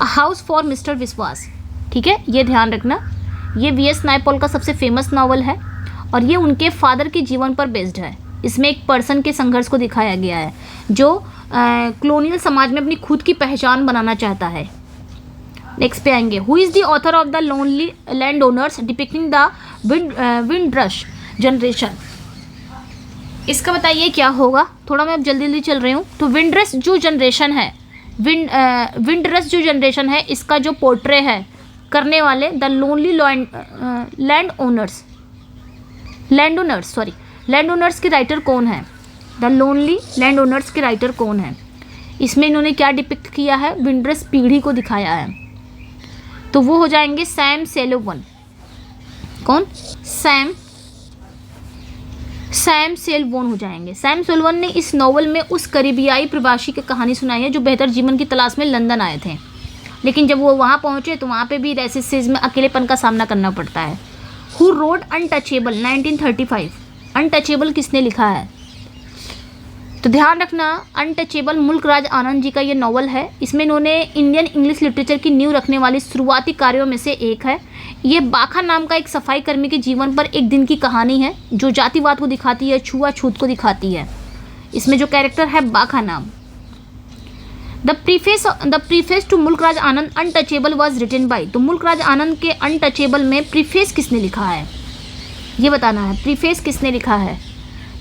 S1: हाउस फॉर मिस्टर विश्वास। ठीक है, ये ध्यान रखना। ये वी.एस. नायपॉल का सबसे फेमस नावल है और ये उनके फादर के जीवन पर बेस्ड है। इसमें एक पर्सन के संघर्ष को दिखाया गया है जो कॉलोनियल समाज में अपनी खुद की पहचान बनाना चाहता है। नेक्स्ट पे आएंगे, who is the author of the lonely londoners depicting the Windrush generation. इसका बताइए क्या होगा, थोड़ा मैं अब जल्दी जल्दी चल रही हूँ। तो विंडरस जो जनरेशन है, विंडरस जो जनरेशन है, इसका जो पोर्ट्रे है करने वाले द लोनली लैंड ओनर्स के राइटर कौन है? द लोनली लैंड ओनर्स के राइटर कौन है? इसमें इन्होंने क्या डिपिक्ट किया है? विंडरस पीढ़ी को दिखाया है। तो वो हो जाएंगे सैम सेल्वन। कौन? सैम सेल्वन हो जाएंगे। सैम सेल्वन ने इस नॉवल में उस करीबियाई प्रवासी की कहानी सुनाई है जो बेहतर जीवन की तलाश में लंदन आए थे, लेकिन जब वो वहाँ पहुँचे तो वहाँ पे भी रेसिज्म में अकेलेपन का सामना करना पड़ता है। Who wrote untouchable 1935। अनटचेबल किसने लिखा है? तो ध्यान रखना, अनटचेबल मुल्कराज आनंद जी का ये नॉवल है। इसमें इन्होंने इंडियन इंग्लिश लिटरेचर की नींव रखने वाली शुरुआती कार्यों में से एक है। ये बाखा नाम का एक सफाई कर्मी के जीवन पर एक दिन की कहानी है जो जातिवाद को दिखाती है, छुआछूत को दिखाती है। इसमें जो कैरेक्टर है बाखा नाम। The preface to Mulkraj Anand untouchable was written by. तो मुल्कराज आनंद के अनटचेबल में प्रीफेस किसने लिखा है, ये बताना है। प्रीफेस किसने लिखा है?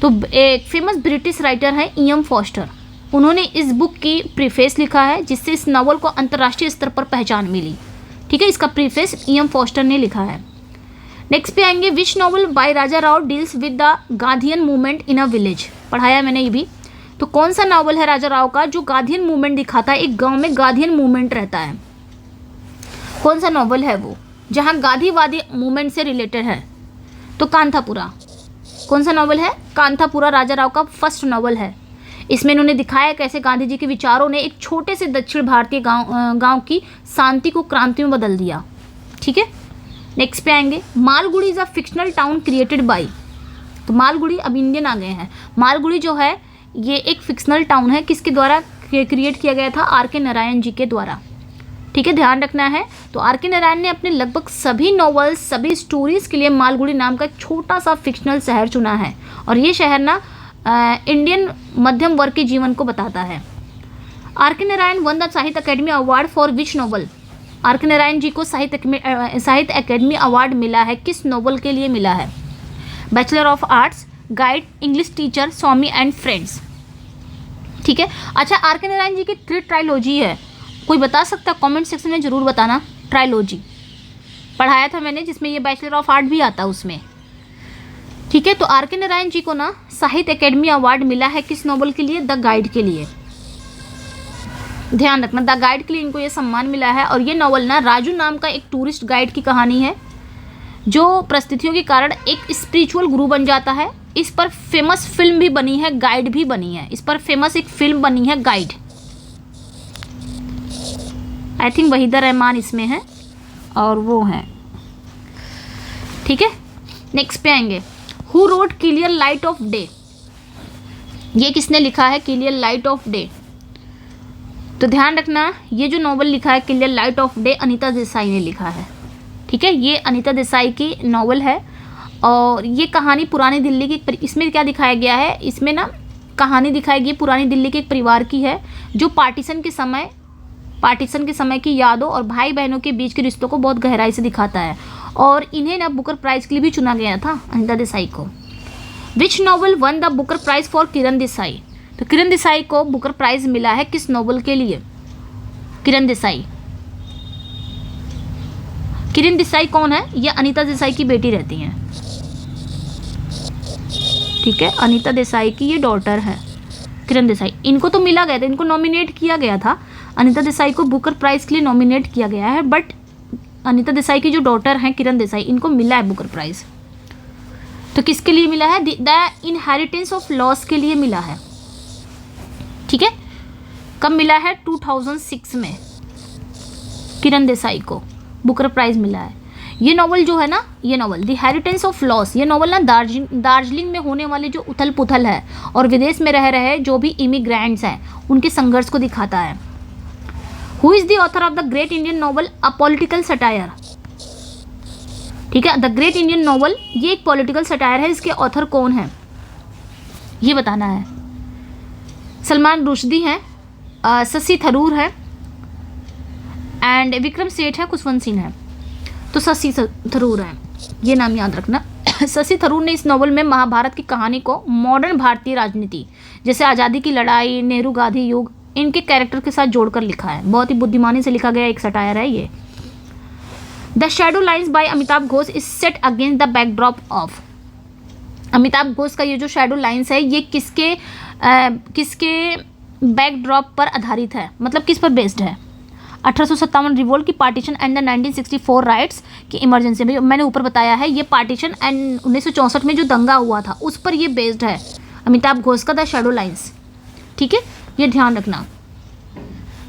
S1: तो एक फेमस ब्रिटिश राइटर है ई.एम. फॉस्टर। उन्होंने इस बुक की प्रीफेस लिखा है जिससे इस नावल को अंतर्राष्ट्रीय स्तर पर पहचान मिली। ठीक है, इसका प्रीफेस ई.एम. फॉस्टर ने लिखा है। नेक्स्ट पे आएंगे, which novel bye Raja Rao deals with the Gandhian movement in a village. पढ़ाया मैंने ये भी। तो कौन सा नावल है राजा राव का जो गांधीयन मूवमेंट दिखाता है? एक गांव में गांधीयन मूवमेंट रहता है। कौन सा नॉवल है वो जहां गांधीवादी मूवमेंट से रिलेटेड है? तो कांथापुरा। कौन सा नॉवल है? कांथापुरा राजा राव का फर्स्ट नॉवल है। इसमें इन्होंने दिखाया कैसे गांधी जी के विचारों ने एक छोटे से दक्षिण भारतीय गांव की शांति को क्रांति में बदल दिया। ठीक है, नेक्स्ट पे आएंगे, Malgudi is a fictional town created by. तो मालगुड़ी, अब इंडियन आ गए हैं। मालगुड़ी जो है ये एक फिक्शनल टाउन है, किसके द्वारा क्रिएट किया गया था? आर.के. नारायण जी के द्वारा। ठीक है, ध्यान रखना है। तो आर.के. नारायण ने अपने लगभग सभी नॉवेल्स, सभी स्टोरीज के लिए मालगुड़ी नाम का एक छोटा सा फिक्शनल शहर चुना है और ये शहर ना इंडियन मध्यम वर्ग के जीवन को बताता है। R K. Narayan won the Sahitya academy award for which novel. R K. Narayan ji को साहित्य अकेडमी अवार्ड मिला है, किस नॉवल के लिए मिला है? Bachelor of arts, guide, English teacher, Swami and friends. ठीक है, अच्छा, आर.के. नारायण जी की ट्रायलॉजी है, कोई बता सकता है? कमेंट सेक्शन में जरूर बताना। ट्रायलॉजी पढ़ाया था मैंने, जिसमें ये बैचलर ऑफ आर्ट भी आता उसमें। ठीक है, तो आर.के. नारायण जी को ना साहित्य अकेडमी अवार्ड मिला है किस नॉवल के लिए? द गाइड के लिए। ध्यान रखना, द गाइड के लिए इनको ये सम्मान मिला है। और ये नॉवल ना राजू नाम का एक टूरिस्ट गाइड की कहानी है जो परिस्थितियों के कारण एक स्पिरिचुअल गुरु बन जाता है। इस पर फेमस फिल्म भी बनी है, गाइड भी बनी है। इस पर फेमस एक फिल्म बनी है, guide. I think Waheeda Rehman इसमें है और वो है। ठीक है, नेक्स्ट पे आएंगे, who wrote clear light of day. ये किसने लिखा है? Clear light of day. तो ध्यान रखना, ये जो नॉवल लिखा है clear light of day, Anita Desai ने लिखा है। ठीक है, ये अनीता देसाई की नॉवल है और ये कहानी पुरानी दिल्ली की, इसमें क्या दिखाया गया है? इसमें ना कहानी दिखाई गई पुरानी दिल्ली के एक परिवार की है जो पार्टीशन के समय की यादों और भाई बहनों के बीच के रिश्तों को बहुत गहराई से दिखाता है। और इन्हें ना बुकर प्राइज के लिए भी चुना गया था, अनीता देसाई को। Which novel won the Booker prize for Kiran Desai. तो किरण देसाई को बुकर प्राइज मिला है किस नॉवल के लिए? किरण देसाई कौन है? ये अनीता देसाई की बेटी रहती हैं। ठीक है, अनीता देसाई की ये डॉटर है किरण देसाई। इनको तो मिला गया था, इनको नॉमिनेट किया गया था। अनीता देसाई को बुकर प्राइज के लिए नॉमिनेट किया गया है, बट अनीता देसाई की जो डॉटर हैं किरण देसाई, इनको मिला है बुकर प्राइज। तो किसके लिए मिला है? द इनहेरिटेंस ऑफ लॉस के लिए मिला है। ठीक है, कब मिला है? 2006 में किरण देसाई को बुकर प्राइज मिला है। ये नॉवल जो है ना, ये novel the inheritance of loss, ये नॉवल ना दार्जिलिंग में होने वाले जो उथल पुथल है और विदेश में रह रहे जो भी इमिग्रेंट्स हैं उनके संघर्ष को दिखाता है। Who is the author of the great Indian novel a political satire. ठीक है। द ग्रेट इंडियन नॉवल ये एक पॉलिटिकल सटायर है, इसके ऑथर कौन है ये बताना है। सलमान रुश्दी हैं, शशि थरूर है एंड विक्रम सेठ है, खुशवंत सिंह है। तो शशि थरूर है, ये नाम याद रखना। शशि थरूर ने इस नॉवल में महाभारत की कहानी को मॉडर्न भारतीय राजनीति जैसे आज़ादी की लड़ाई, नेहरू गांधी युग, इनके कैरेक्टर के साथ जोड़कर लिखा है। बहुत ही बुद्धिमानी से लिखा गया एक सटायर है ये। The shadow lines by Amitav Ghosh is set against the backdrop of. Amitav Ghosh का ये जो शैडो लाइन्स है ये किसके बैकड्रॉप पर आधारित है, मतलब किस पर बेस्ड है। 1857 रिवोल्ट की पार्टीशन एंड द 1964 राइट्स की इमरजेंसी में, मैंने ऊपर बताया है ये पार्टीशन एंड 1964 में जो दंगा हुआ था उस पर ये बेस्ड है अमिताभ घोष का द शैडो लाइन्स। ठीक है, ये ध्यान रखना।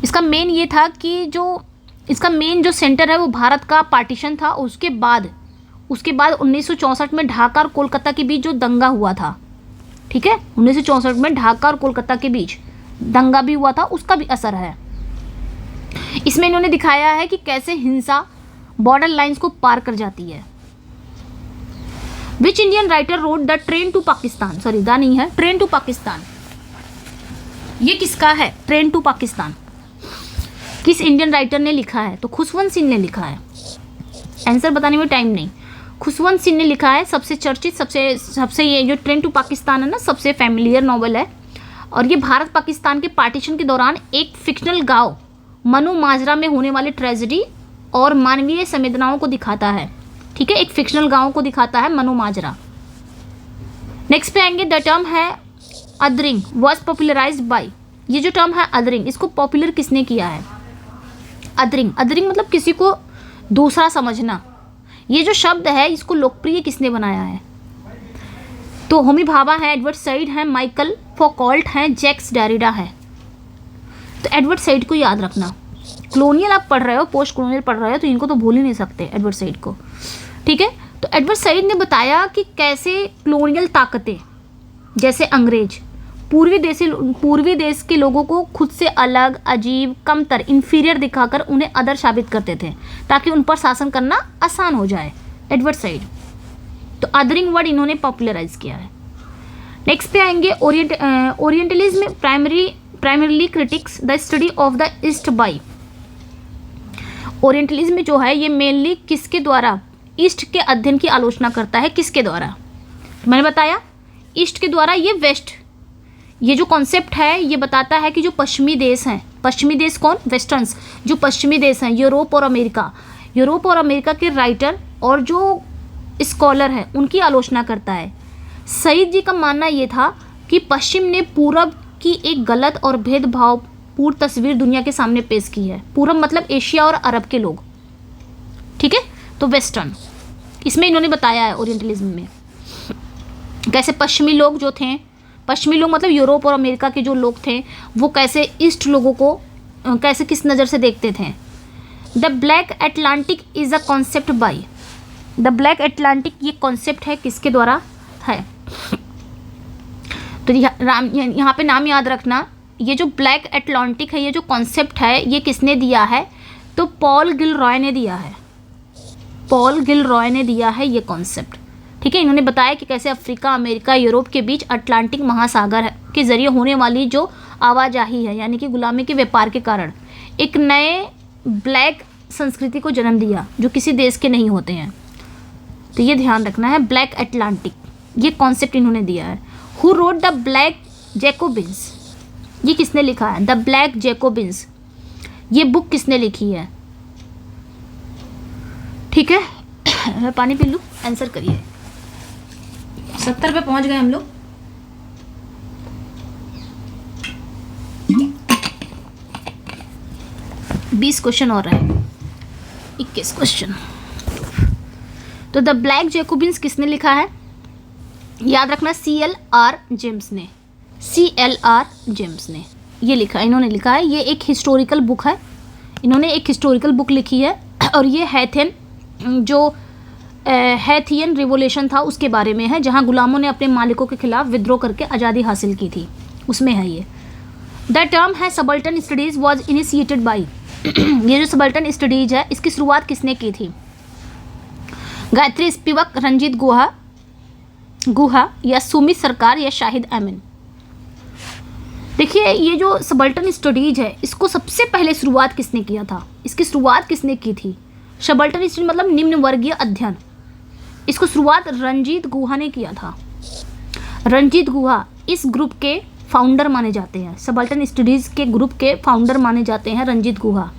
S1: इसका मेन ये था कि इसका मेन जो सेंटर है वो भारत का पार्टीशन था। उसके बाद 1964 में ढाका और कोलकाता के बीच जो दंगा हुआ था, ठीक है, 1964 में ढाका और कोलकाता के बीच दंगा भी हुआ था, उसका भी असर है। इसमें इन्होंने दिखाया है कि कैसे हिंसा बॉर्डर लाइंस को पार कर जाती है। Which Indian writer wrote the train to Pakistan, sorry the नहीं है, ट्रेन टू पाकिस्तान, ये किसका है ट्रेन टू पाकिस्तान, किस इंडियन राइटर ने लिखा है। तो खुशवंत सिंह ने लिखा है। आंसर बताने में टाइम नहीं, खुशवंत सिंह ने लिखा है। सबसे चर्चित, सबसे ये जो ट्रेन टू पाकिस्तान है ना, सबसे फैमिलियर नॉवल है। और ये भारत पाकिस्तान के पार्टीशन के दौरान एक फिक्शनल गांव मनु माजरा में होने वाली ट्रेजेडी और मानवीय संवेदनाओं को दिखाता है। ठीक है, एक फिक्शनल गांव को दिखाता है मनु माजरा। नेक्स्ट पे आएंगे, द टर्म है अदरिंग वॉज पॉपुलराइज्ड बाय। ये जो टर्म है अदरिंग, इसको पॉपुलर किसने किया है। अदरिंग मतलब किसी को दूसरा समझना। ये जो शब्द है इसको लोकप्रिय किसने बनाया है। तो होमी भाभा है, एडवर्ड सईद है, माइकल फौकॉल्ट हैं, जैक्स डेरिडा है। तो एडवर्ड सईद को याद रखना। कॉलोनियल आप पढ़ रहे हो, पोस्ट कॉलोनियल पढ़ रहे हो, तो इनको तो भूल ही नहीं सकते एडवर्ड सईद को। ठीक है, तो एडवर्ड सईद ने बताया कि कैसे कॉलोनियल ताकतें जैसे अंग्रेज पूर्वी देश के लोगों को खुद से अलग, अजीब, कमतर, इन्फीरियर दिखाकर उन्हें अदर साबित करते थे ताकि उन पर शासन करना आसान हो जाए। एडवर्ड सईद, तो अदरिंग वर्ड इन्होंने पॉपुलराइज किया है। नेक्स्ट पे आएंगे, orientalism primarily critics the study of the east by. Orientalism जो है ये मेनली किसके द्वारा, ईस्ट के अध्ययन की आलोचना करता है। किसके द्वारा, मैंने बताया ईस्ट के द्वारा। ये वेस्ट, ये जो कॉन्सेप्ट है ये बताता है कि जो पश्चिमी देश हैं, पश्चिमी देश कौन, वेस्टर्न्स, जो पश्चिमी देश हैं यूरोप और अमेरिका के राइटर और जो स्कॉलर हैं उनकी आलोचना करता है। सईद जी का मानना ये था कि पश्चिम ने पूरब की एक गलत और भेदभावपूर्ण तस्वीर दुनिया के सामने पेश की है। पूरब मतलब एशिया और अरब के लोग, ठीक है, तो वेस्टर्न इसमें इन्होंने बताया है ओरिएंटलिज्म में कैसे पश्चिमी लोग जो थे, पश्चिमी लोग मतलब यूरोप और अमेरिका के जो लोग थे वो कैसे ईस्ट लोगों को कैसे किस नज़र से देखते थे। The black Atlantic is a concept bye. The black Atlantic ये कॉन्सेप्ट है किसके द्वारा है। तो यहाँ पे नाम याद रखना, ये जो ब्लैक एटलांटिक है ये जो कॉन्सेप्ट है ये किसने दिया है, तो पॉल गिलरॉय ने दिया है। पॉल गिलरॉय ने दिया है ये कॉन्सेप्ट। ठीक है, इन्होंने बताया कि कैसे अफ्रीका, अमेरिका, यूरोप के बीच अटलांटिक महासागर के जरिए होने वाली जो आवाजाही है यानी कि गुलामी के व्यापार के कारण एक नए ब्लैक संस्कृति को जन्म दिया जो किसी देश के नहीं होते हैं। तो ये ध्यान रखना है, ब्लैक एटलांटिक ये कॉन्सेप्ट इन्होंने दिया है। Who wrote the black Jacobins, ये किसने लिखा है, द ब्लैक जैकोबिन्स, ये बुक किसने लिखी है। ठीक है, मैं पानी पी लूँ, आंसर करिए। 70 पे पहुंच गए हम लोग। बीस क्वेश्चन और रहे, 21 क्वेश्चन। तो द ब्लैक जैकोबिन्स किसने लिखा है, याद रखना CLR जेम्स ने, CLR जेम्स ने ये लिखा, इन्होंने लिखा है। ये एक हिस्टोरिकल बुक है, इन्होंने एक हिस्टोरिकल बुक लिखी है और ये हैथियन रिवोल्यूशन था उसके बारे में है, जहां गुलामों ने अपने मालिकों के खिलाफ विद्रोह करके आज़ादी हासिल की थी, उसमें है ये। द टर्म है subaltern studies was initiated by. ये जो सबल्टन स्टडीज है इसकी शुरुआत किसने की थी, गायत्री स्पिवक, रंजीत गुहा या सुमित सरकार या शाहिद अमीन। देखिए ये जो सबल्टन स्टडीज है इसको सबसे पहले शुरुआत किसने किया था, इसकी शुरुआत किसने की थी? सबल्टन स्टडी मतलब निम्न वर्गीय अध्ययन, इसको शुरुआत रंजीत गुहा ने किया था। रंजीत गुहा इस ग्रुप के फाउंडर माने जाते हैं, सबल्टन स्टडीज के ग्रुप के फाउंडर माने जाते हैं रंजीत गुहा।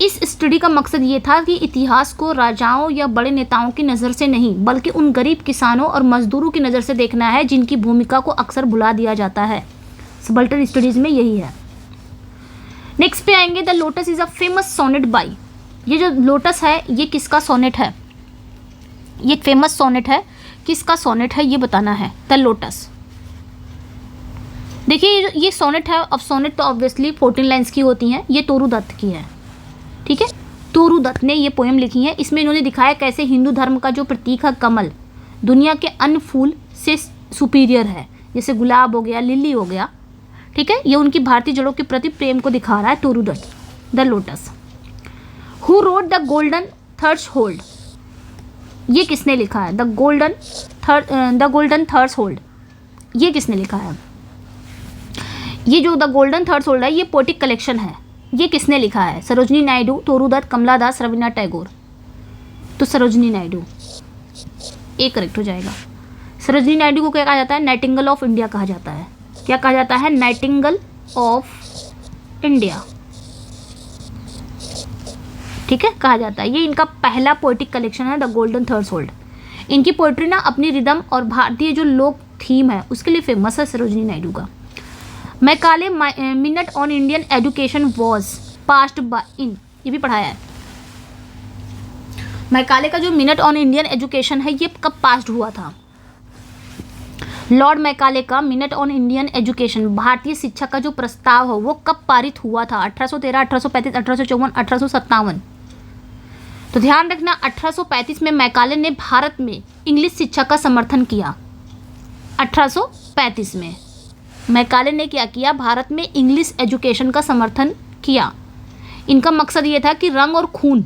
S1: इस स्टडी का मकसद ये था कि इतिहास को राजाओं या बड़े नेताओं की नज़र से नहीं बल्कि उन गरीब किसानों और मजदूरों की नज़र से देखना है जिनकी भूमिका को अक्सर भुला दिया जाता है। सबल्टन स्टडीज में यही है। नेक्स्ट पे आएंगे, the lotus is a famous sonnet by. ये जो लोटस है ये किसका सोनेट है? ये फेमस सोनेट है, किसका सोनेट है ये बताना है। द लोटस, देखिए ये सोनेट है। अब सोनेट तो ऑब्वियसली 14 लाइन्स की होती हैं, ये तोरू दत्त की है, ठीक है। तोरू दत्त ने ये पोएम लिखी है। इसमें इन्होंने दिखाया कैसे हिंदू धर्म का जो प्रतीक है कमल दुनिया के अन्य फूल से सुपीरियर है, जैसे गुलाब हो गया, लिली हो गया, ठीक है। ये उनकी भारतीय जड़ों के प्रति प्रेम को दिखा रहा है Toru Dutt. The lotus. Who wrote the golden threshold, ये किसने लिखा है? द गोल्डन थर्स होल्ड, ये किसने लिखा है? ये जो द गोल्डन थर्स होल्ड है ये पोएटिक कलेक्शन है, ये किसने लिखा है? सरोजनी नायडू, तोरू दत्त, कमला दास, रवीन्द्रनाथ टैगोर। तो सरोजनी नायडू एक करेक्ट हो जाएगा। सरोजनी नायडू को क्या कहा जाता है? नाइटिंगेल ऑफ इंडिया कहा जाता है। क्या कहा जाता है? नाइटिंगेल ऑफ इंडिया, ठीक है, कहा जाता है। ये इनका पहला पोएटिक कलेक्शन है द गोल्डन थर्स होल्ड। इनकी पोएट्री ना अपनी रिदम और भारतीय जो लोक थीम है उसके लिए फेमस है सरोजनी नायडू का। Macaulay minute on Indian education was passed by in, ये भी पढ़ाया है। मैकाले का जो मिनट ऑन इंडियन एजुकेशन है ये कब पास्ड हुआ था? लॉर्ड मैकाले का मिनट ऑन इंडियन एजुकेशन, भारतीय शिक्षा का जो प्रस्ताव हो वो कब पारित हुआ था? 1813, 1835, 1854, 1857। तो ध्यान रखना 1835 में मैकाले ने भारत में इंग्लिश शिक्षा का समर्थन किया। 1835 में मैकाले ने क्या किया? भारत में इंग्लिश एजुकेशन का समर्थन किया। इनका मकसद ये था कि रंग और खून,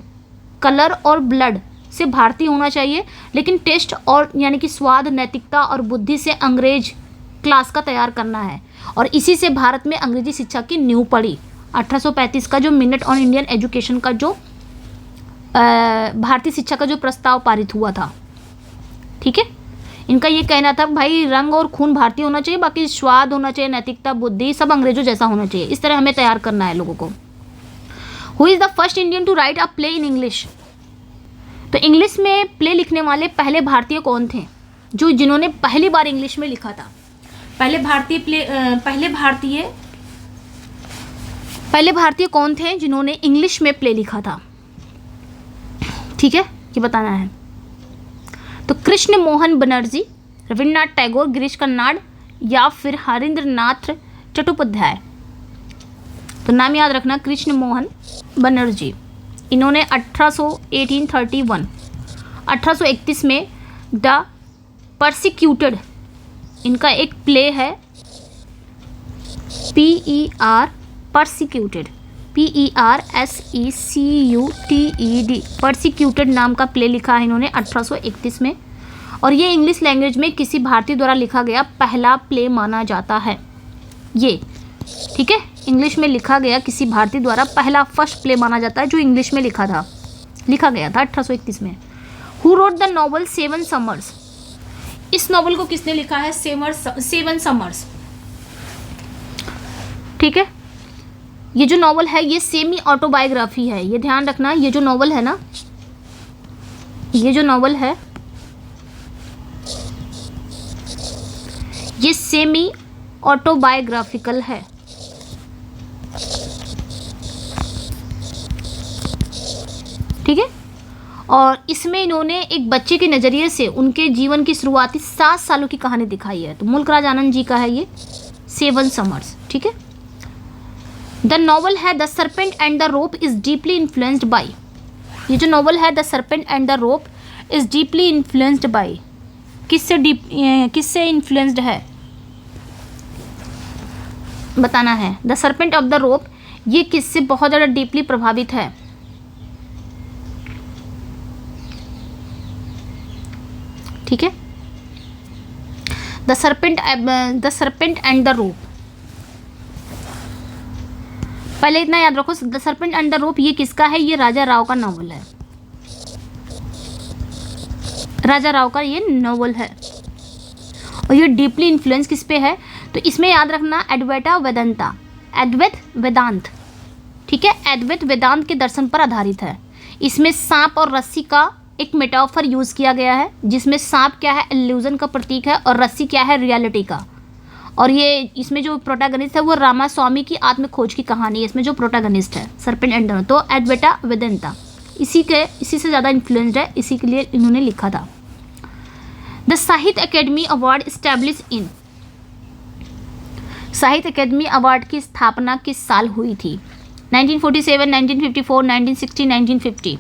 S1: कलर और ब्लड से भारतीय होना चाहिए, लेकिन टेस्ट और यानी कि स्वाद, नैतिकता और बुद्धि से अंग्रेज क्लास का तैयार करना है। और इसी से भारत में अंग्रेजी शिक्षा की नींव पड़ी। 1835 का जो मिनट ऑन इंडियन एजुकेशन का जो भारतीय शिक्षा का जो प्रस्ताव पारित हुआ था, ठीक है। इनका ये कहना था भाई रंग और खून भारतीय होना चाहिए, बाकी स्वाद होना चाहिए, नैतिकता, बुद्धि सब अंग्रेजों जैसा होना चाहिए। इस तरह हमें तैयार करना है लोगों को। Who is the first Indian to write a play in English? तो इंग्लिश में प्ले लिखने वाले पहले भारतीय कौन थे जो जिन्होंने पहली बार इंग्लिश में लिखा था? पहले भारतीय कौन थे जिन्होंने इंग्लिश में प्ले लिखा था? ठीक है, ये बताना है। तो कृष्ण मोहन बनर्जी, रविन्द्रनाथ टैगोर, गिरीश कर्नाड या फिर हरीन्द्रनाथ चट्टोपाध्याय। तो नाम याद रखना, कृष्ण मोहन बनर्जी। इन्होंने 1831 में द परसिक्यूटेड, इनका एक प्ले है PER परसिक्यूटेड, PERSECUTED, परसिक्यूटेड नाम का प्ले लिखा है इन्होंने 1831 में। और ये इंग्लिश लैंग्वेज में किसी भारतीय द्वारा लिखा गया पहला प्ले माना जाता है ये, ठीक है। इंग्लिश में लिखा गया किसी भारतीय द्वारा पहला फर्स्ट प्ले माना जाता है जो इंग्लिश में लिखा गया था 1831 में। Who wrote the novel seven summers? इस नॉवल को किसने लिखा है? सेवन समर्स, ठीक है। ये जो नॉवल है ये सेमी ऑटोबायोग्राफी है, ये ध्यान रखना। ये जो नॉवल है ना, ये जो नॉवल है ये सेमी ऑटोबायोग्राफिकल है, ठीक है। और इसमें इन्होंने एक बच्चे के नज़रिए से उनके जीवन की शुरुआती 7 सालों की कहानी दिखाई है। तो मुल्क राज आनंद जी का है ये सेवन समर्स, ठीक है। द नॉवल है the serpent and the rope is deeply influenced by. ये जो नॉवल है the serpent and the rope is deeply influenced by, किससे इन्फ्लुएंस्ड है बताना है। The serpent of the rope ये किससे बहुत ज़्यादा डीपली प्रभावित है? ठीक है। The serpent and the rope, पहले इतना याद रखो, the serpent and the rope ये किसका है? ये राजा राव का नॉवल है, राजा राव का ये नॉवल है। और ये डीपली इन्फ्लुएंस किस पे है? तो इसमें याद रखना एडवैता वेदांता, अद्वैत वेदांत, ठीक है, अद्वैत वेदांत के दर्शन पर आधारित है। इसमें सांप और रस्सी का एक मेटाफर यूज किया गया है, जिसमें सांप क्या है? इल्यूजन का प्रतीक है, और रस्सी क्या है? रियलिटी का। और ये इसमें जो प्रोटैगनिस्ट है वो रामास्वामी की आत्म खोज की कहानी है, इसमें जो प्रोटैगनिस्ट है सरपेंट एंड द रोप। तो अद्वैता वेदांता इसी से ज़्यादा इन्फ्लुएंस्ड है, इसी के लिए इन्होंने लिखा था। The Sahitya academy award establish in, साहित्य अकेडमी अवार्ड की स्थापना किस साल हुई थी? 1947, 1954, 1960, 1950।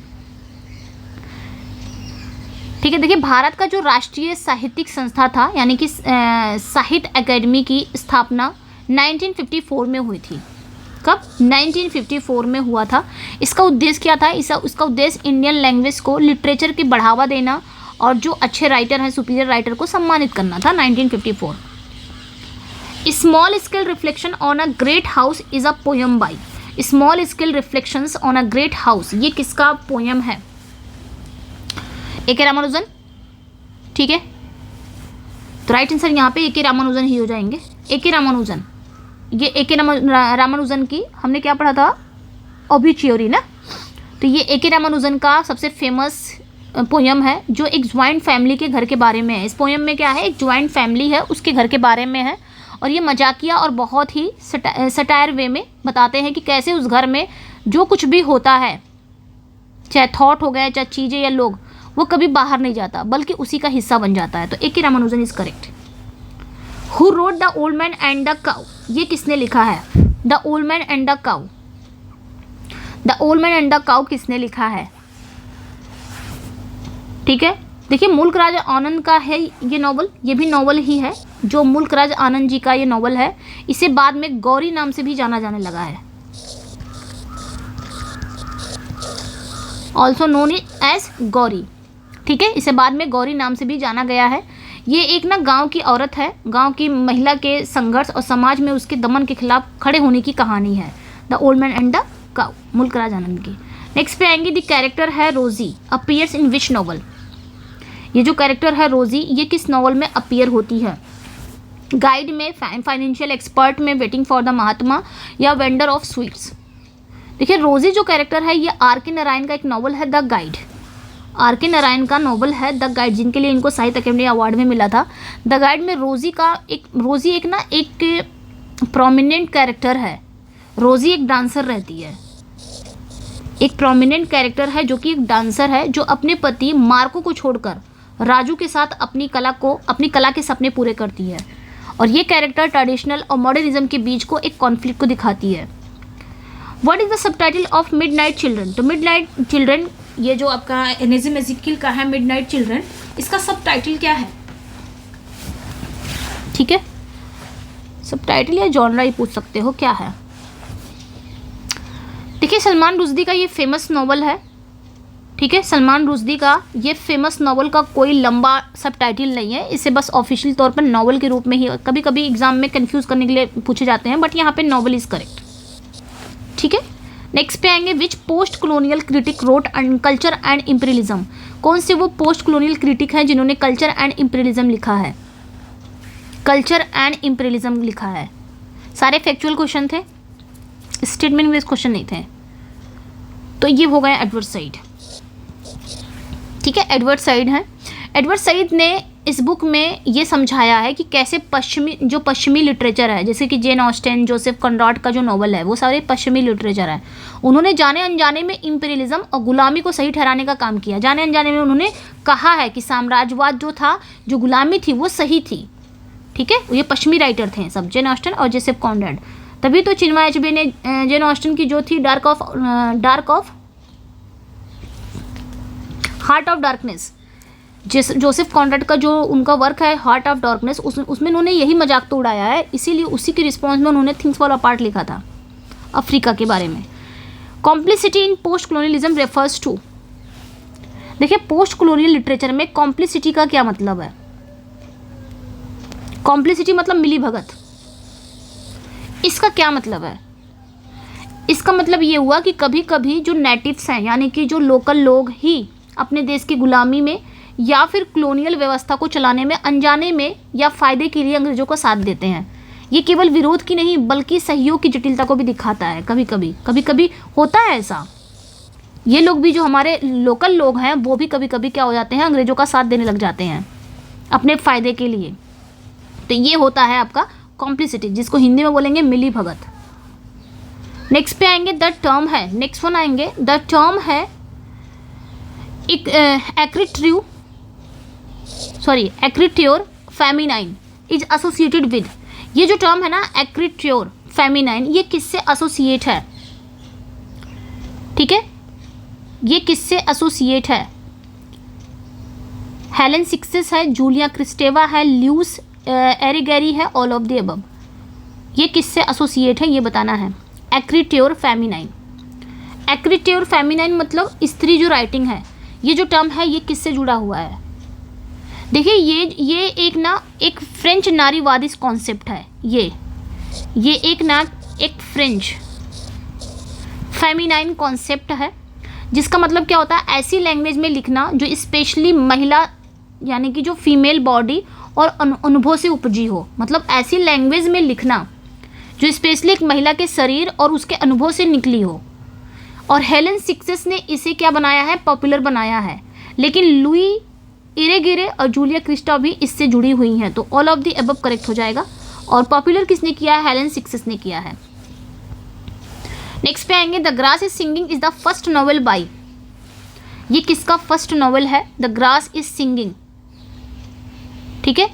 S1: ठीक है, देखिए भारत का जो राष्ट्रीय साहित्यिक संस्था था, यानी कि साहित्य अकेडमी की स्थापना 1954 में हुई थी। कब? 1954 में हुआ था। इसका उद्देश्य क्या था? इसका उद्देश्य इंडियन लैंग्वेज को, लिटरेचर की बढ़ावा देना और जो अच्छे राइटर हैं, सुपीरियर राइटर को सम्मानित करना था। 1954। Small scale reflection on a great house is a poem by, small scale reflections on a great house, ये किसका पोयम है? ए.के. रामानुजन, ठीक है। तो राइट आंसर यहाँ पे ए.के. रामानुजन ही हो जाएंगे। ए.के. रामानुजन, ये ए.के. रामानुजन की हमने क्या पढ़ा था? ऑब्ituary ना। तो ये ए.के. रामानुजन का सबसे फेमस पोयम है, जो एक ज्वाइंट फैमिली के घर के बारे में है। इस पोयम में क्या है? एक ज्वाइंट फैमिली है, उसके घर के बारे में है, और ये मजाकिया और बहुत ही सटायर वे में बताते हैं कि कैसे उस घर में जो कुछ भी होता है, चाहे थॉट हो गए, चाहे चीज़ें या लोग, वो कभी बाहर नहीं जाता बल्कि उसी का हिस्सा बन जाता है। तो A K. Ramanujan is correct. Who wrote the old man and the cow, ये किसने लिखा है? The old man and the cow, the old man and the cow किसने लिखा है? ठीक है, देखिए मुल्क राज आनंद का है ये नॉवल, ये भी नॉवल ही है, जो मुल्क राज आनंद जी का ये नॉवल है। इसे बाद में गौरी नाम से भी जाना जाने लगा है, ऑल्सो नोन एज गौरी, ठीक है, इसे बाद में गौरी नाम से भी जाना गया है। ये एक ना गांव की औरत है, गांव की महिला के संघर्ष और समाज में उसके दमन के खिलाफ खड़े होने की कहानी है। The old man and the cow, मुल्क राज आनंद की। नेक्स्ट पे आएंगे, द कैरेक्टर है रोजी अपीयर्स इन विच नॉवल, ये जो कैरेक्टर है रोजी, ये किस नॉवल में अपीयर होती है? गाइड में, फाइनेंशियल एक्सपर्ट में, वेटिंग फॉर द महात्मा, या वेंडर ऑफ स्वीट्स। देखिए रोजी जो कैरेक्टर है, ये आर.के. नारायण का एक नॉवल है, द गाइड। आर.के. नारायण का नॉवल है द गाइड, जिनके लिए इनको साहित्य अकेडमी अवार्ड में मिला था। द गाइड में रोजी एक प्रोमिनेंट कैरेक्टर है। रोजी एक डांसर रहती है, एक प्रोमिनेंट कैरेक्टर है जो कि एक डांसर है, जो अपने पति मार्को को छोड़कर राजू के साथ अपनी कला के सपने पूरे करती है। और ये कैरेक्टर ट्रेडिशनल और मॉडर्निज्म के बीच को एक कॉन्फ्लिक्ट को दिखाती है। What is the subtitle of midnight children? तो मिडनाइट चिल्ड्रन, ये जो आपका नजीम एज़ेकियल का है मिडनाइट चिल्ड्रन, इसका सबटाइटल क्या है? ठीक है, सबटाइटल या जॉनरा ही पूछ सकते हो, क्या है? देखिए सलमान रुश्दी का ये फेमस नॉवल है, ठीक है, सलमान रुश्दी का ये फेमस नॉवल का कोई लंबा सबटाइटल नहीं है, इसे बस ऑफिशियल तौर पर नॉवल के रूप में ही, कभी कभी एग्जाम में कंफ्यूज करने के लिए पूछे जाते हैं, बट यहाँ पे नॉवल इज करेक्ट, ठीक है। नेक्स्ट पे आएंगे, which post colonial critic wrote culture and imperialism, कौन से वो पोस्ट कॉलोनियल क्रिटिक हैं जिन्होंने कल्चर एंड इम्पीरियलिज्म लिखा है? कल्चर एंड इम्पीरियलिज्म लिखा है। सारे फैक्चुअल क्वेश्चन थे, स्टेटमेंट बेस्ड क्वेश्चन नहीं थे। तो ये हो गए एडवर्ड सईद, ठीक है, एडवर्ड सईद हैं। एडवर्ड सईद ने इस बुक में ये समझाया है कि कैसे पश्चिमी लिटरेचर है, जैसे कि जेन ऑस्टेन, जोसेफ कॉनराड का जो नॉवल है, वो सारे पश्चिमी लिटरेचर है। उन्होंने जाने अनजाने में इम्पीरियलिज्म और गुलामी को सही ठहराने का काम किया। जाने अनजाने में उन्होंने कहा है कि साम्राज्यवाद जो था, जो गुलामी थी, वो सही थी, ठीक है। ये पश्चिमी राइटर थे सब, जेन ऑस्टन और जोसेफ कॉनराड। तभी तो चिन्मय अचबे ने जेन ऑस्टन की जो थी heart of darkness, Joseph Conrad का जो उनका वर्क है हार्ट ऑफ डार्कनेस, उसमें उन्होंने यही मजाक तो उड़ाया है, इसीलिए उसी के रिस्पॉन्स में उन्होंने थिंग्स फॉल अपार्ट लिखा था, अफ्रीका के बारे में। Complicity in post colonialism refers to, देखिए पोस्ट कॉलोनियल लिटरेचर में कॉम्प्लिसिटी का क्या मतलब है? कॉम्प्लिसिटी मतलब मिली भगत। इसका क्या मतलब है? इसका मतलब ये हुआ कि कभी कभी जो नेटिव्स हैं यानी कि जो लोकल लोग ही अपने देश की गुलामी में या फिर कॉलोनियल व्यवस्था को चलाने में अनजाने में या फायदे के लिए अंग्रेजों का साथ देते हैं। ये केवल विरोध की नहीं बल्कि सहयोग की जटिलता को भी दिखाता है। कभी कभी होता है ऐसा। ये लोग भी जो हमारे लोकल लोग हैं वो भी कभी कभी क्या हो जाते हैं, अंग्रेजों का साथ देने लग जाते हैं अपने फ़ायदे के लिए। तो ये होता है आपका कॉम्प्लिसिटी, जिसको हिंदी में बोलेंगे मिली भगत। नेक्स्ट पे आएंगे द टर्म है, नेक्स्ट वन आएंगे द टर्म है एक एक्रिट्योर फेमिनाइन इज एसोसिएटेड विद। ये जो टर्म है ना एक्रिट्योर फेमिनाइन, ये किससे एसोसिएट है? ठीक है, ये किससे एसोसिएट है? हेलेन सिक्सिस है, जूलिया क्रिस्टेवा है, ल्यूस एरिगेरी है, ऑल ऑफ द अबव। ये किससे एसोसिएट है ये बताना है। एक्रिट्योर फेमिनाइन, एक्रिट्योर फेमिनाइन मतलब स्त्री जो राइटिंग है, ये जो टर्म है ये किससे जुड़ा हुआ है? देखिए ये एक फ्रेंच नारीवादी कॉन्सेप्ट है। ये एक फ्रेंच फेमिनाइन कॉन्सेप्ट है, जिसका मतलब क्या होता है, ऐसी लैंग्वेज में लिखना जो स्पेशली महिला यानी कि जो फीमेल बॉडी और अनुभव से उपजी हो। मतलब ऐसी लैंग्वेज में लिखना जो स्पेशली एक महिला के शरीर और उसके अनुभव से निकली हो। और हेलेन सिक्सिस ने इसे क्या बनाया है, पॉपुलर बनाया है। लेकिन लुई इरेगेरे और जूलिया क्रिस्टा भी इससे जुड़ी हुई हैं, तो all of the above correct हो जाएगा। और पॉपुलर किसने किया है? हेलेन सिक्सिस ने किया है। नेक्स्ट पे आएंगे the grass is singing is the first novel by. ये किसका फर्स्ट नॉवेल है? The grass is singing. ठीक है,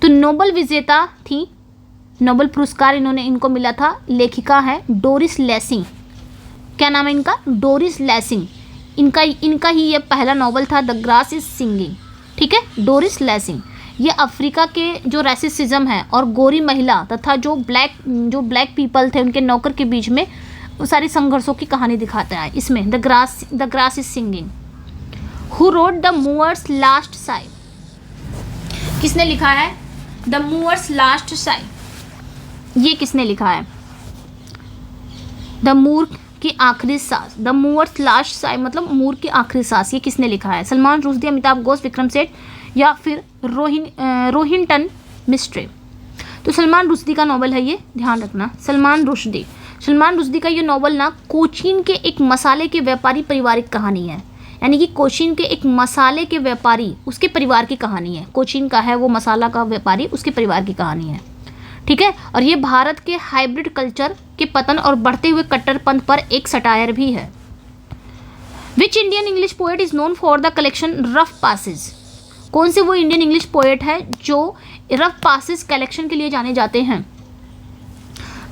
S1: तो नोबल विजेता थी, नोबल पुरस्कार इनको मिला था, लेखिका है डोरिस लेसिंग। क्या नाम है इनका? Doris Lessing. इनका ही ये पहला नॉवल था द ग्रास इज सिंगिंग। ठीक है, डोरिस लेसिंग। ये अफ्रीका के जो रेसिज्म है और गोरी महिला तथा जो ब्लैक पीपल थे उनके नौकर के बीच में वो सारी संघर्षों की कहानी दिखाता है इसमें। The grass is singing. Who wrote the Moor's last sigh? किसने लिखा है द मूअर्स लास्ट साई? ये किसने लिखा है? द मूर की आखिरी सांस। द मूअर्स लास्ट साई मतलब मूर की आखिरी सांस। ये किसने लिखा है? सलमान रुश्दी, अमिताभ घोष, विक्रम सेठ या फिर रोहिंटन मिस्ट्री। तो सलमान रुश्दी का नॉवल है ये, ध्यान रखना। सलमान रुश्दी का ये नॉवल ना कोचीन के एक मसाले के व्यापारी पारिवारिक कहानी है। यानी कि कोचीन के एक मसाले के व्यापारी उसके परिवार की कहानी है। कोचीन का है वो मसाला का व्यापारी, उसके परिवार की कहानी है। ठीक है, और ये भारत के हाइब्रिड कल्चर के पतन और बढ़ते हुए कट्टरपंथ पर एक सटायर भी है। Which Indian English poet is known for the collection rough passage? कौन से वो इंडियन इंग्लिश पोएट है जो रफ पासेज कलेक्शन के लिए जाने जाते हैं?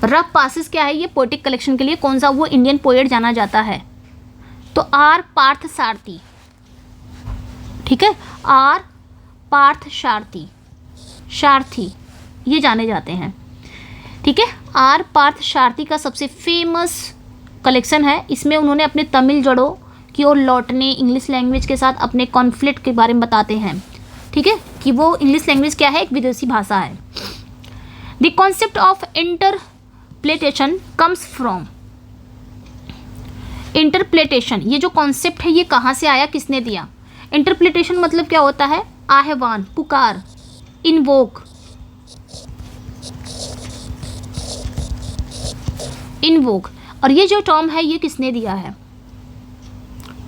S1: रफ पासेज क्या है? ये पोएटिक कलेक्शन के लिए कौन सा वो इंडियन पोएट जाना जाता है? तो आर पार्थ सारथी। ठीक है, आर पार्थ सारथी ये जाने जाते हैं। ठीक है, आर पार्थ सारथी का सबसे फेमस कलेक्शन है। इसमें उन्होंने अपने तमिल जड़ों की ओर लौटने, इंग्लिश लैंग्वेज के साथ अपने कॉन्फ्लिक्ट के बारे में बताते हैं। ठीक है, कि वो इंग्लिश लैंग्वेज क्या है, एक विदेशी भाषा है। The concept of interpellation comes from. Interpellation ये जो कॉन्सेप्ट है ये कहाँ से आया, किसने दिया? इंटरप्लेटेशन मतलब क्या होता है? आह्वान, पुकार, इन्वोक। और ये जो टर्म है ये किसने दिया है?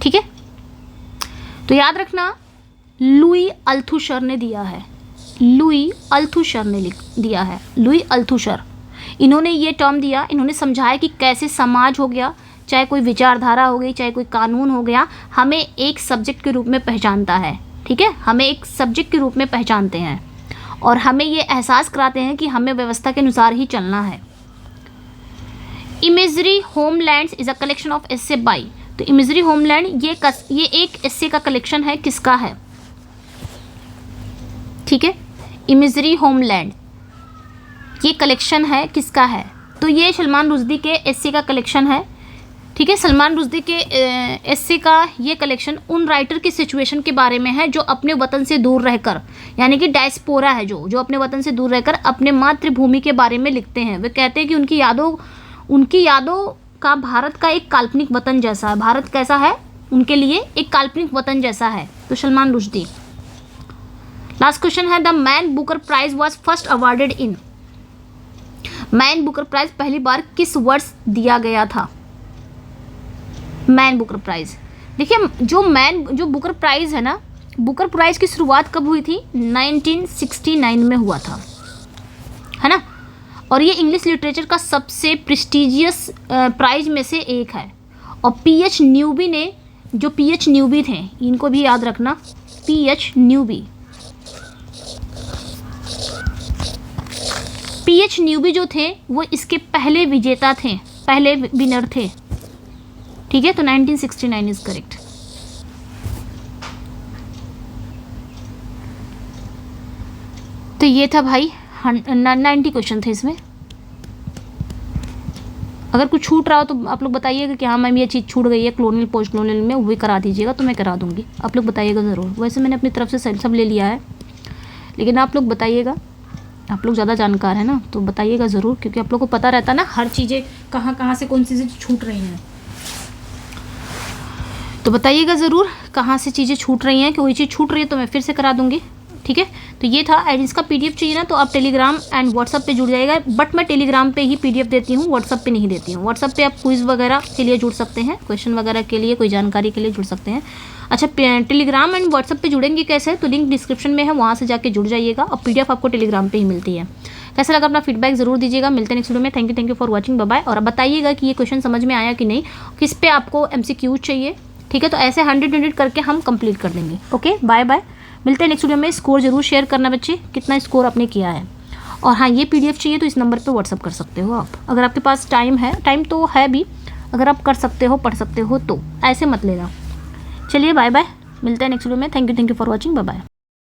S1: ठीक है, तो याद रखना लुई अल्थुशर ने दिया है। लुई अल्थुशर ने दिया है। लुई अल्थुशर, इन्होंने ये टर्म दिया। इन्होंने समझाया कि कैसे समाज हो गया, चाहे कोई विचारधारा हो गई, चाहे कोई कानून हो गया, हमें एक सब्जेक्ट के रूप में पहचानता है। ठीक है, हमें एक सब्जेक्ट के रूप में पहचानते हैं और हमें ये एहसास कराते हैं कि हमें व्यवस्था के अनुसार ही चलना है। Imaginary homelands is a collection of essay by. तो इमेजरी होमलैंड ये एक एस्से का कलेक्शन है, किसका है? ठीक है, इमेजरी होमलैंड ये कलेक्शन है, किसका है? तो ये सलमान रुश्दी के एस्से का कलेक्शन है। ठीक है। सलमान रुश्दी के एस्से का ये कलेक्शन उन राइटर की सिचुएशन के बारे में है जो अपने वतन से दूर रहकर, यानी कि डायस्पोरा है जो अपने वतन से दूर रहकर अपने मातृभूमि के बारे में लिखते हैं। वे कहते हैं कि उनकी यादों का भारत का एक काल्पनिक वतन जैसा है। भारत कैसा है उनके लिए? एक काल्पनिक वतन जैसा है। तो सलमान रुश्दी। लास्ट क्वेश्चन है, the man Booker prize was first awarded in. Man Booker prize पहली बार किस वर्ष दिया गया था? मैन बुकर प्राइज, देखिए जो बुकर प्राइज है ना, बुकर प्राइज की शुरुआत कब हुई थी? 1969 में हुआ था, है ना। और ये इंग्लिश लिटरेचर का सबसे प्रेस्टिजियस प्राइज में से एक है। और पीएच न्यूबी ने, जो पीएच न्यूबी थे, इनको भी याद रखना, पीएच न्यूबी जो थे वो इसके पहले विजेता थे, पहले विनर थे। ठीक है, तो 1969 इज करेक्ट। तो ये था भाई 90 क्वेश्चन थे इसमें। अगर कुछ छूट रहा हो तो आप लोग बताइएगा कि हाँ मैम ये चीज़ छूट गई है क्लोनियल पोस्ट क्लोनियल में, वो भी करा दीजिएगा, तो मैं करा दूंगी। आप लोग बताइएगा ज़रूर। वैसे मैंने अपनी तरफ से सब ले लिया है, लेकिन आप लोग बताइएगा, आप लोग ज़्यादा जानकार हैं ना, तो बताइएगा ज़रूर, क्योंकि आप लोग को पता रहता है ना हर चीज़ें कहाँ से कौन सी चीज़ें छूट रही हैं। तो बताइएगा ज़रूर कहाँ से चीज़ें छूट रही हैं, कि कोई चीज़ छूट रही है तो मैं फिर से करा दूँगी। ठीक है, तो ये था। एंड इसका पीडीएफ चाहिए ना तो आप टेलीग्राम एंड व्हाट्सअप पे जुड़ जाएगा। बट मैं टेलीग्राम पे ही पीडीएफ देती हूँ, व्हाट्सअप पे नहीं देती हूँ। व्हाट्सअप पे आप क्विज़ वगैरह के लिए जुड़ सकते हैं, क्वेश्चन वगैरह के लिए, कोई जानकारी के लिए जुड़ सकते हैं। अच्छा, टेलीग्राम एंड व्हाट्सअप पे जुड़ेंगे कैसे? तो लिंक डिस्क्रिप्शन में है, वहाँ से जाके जुड़ जाइएगा। और पीडीएफ आपको टेलीग्राम पे ही मिलती है। कैसा लगा अपना फीडबैक ज़रूर दीजिएगा। मिलते हैं नेक्स्ट वीडियो में। Thank you for watching, bye bye. और बताइएगा कि ये क्वेश्चन समझ में आया कि नहीं, किस पे आपको MCQ चाहिए। ठीक है, तो ऐसे 100 करके हम कंप्लीट कर देंगे। Okay, bye bye. मिलते हैं नेक्स्ट वीडियो में। स्कोर जरूर शेयर करना बच्चे, कितना स्कोर आपने किया है। और हाँ, ये पीडीएफ चाहिए तो इस नंबर पे व्हाट्सअप कर सकते हो आप, अगर आपके पास टाइम है। टाइम तो है भी, अगर आप कर सकते हो, पढ़ सकते हो, तो ऐसे मत लेना। चलिए बाय बाय, मिलते हैं नेक्स्ट वीडियो में। Thank you for watching, bye bye.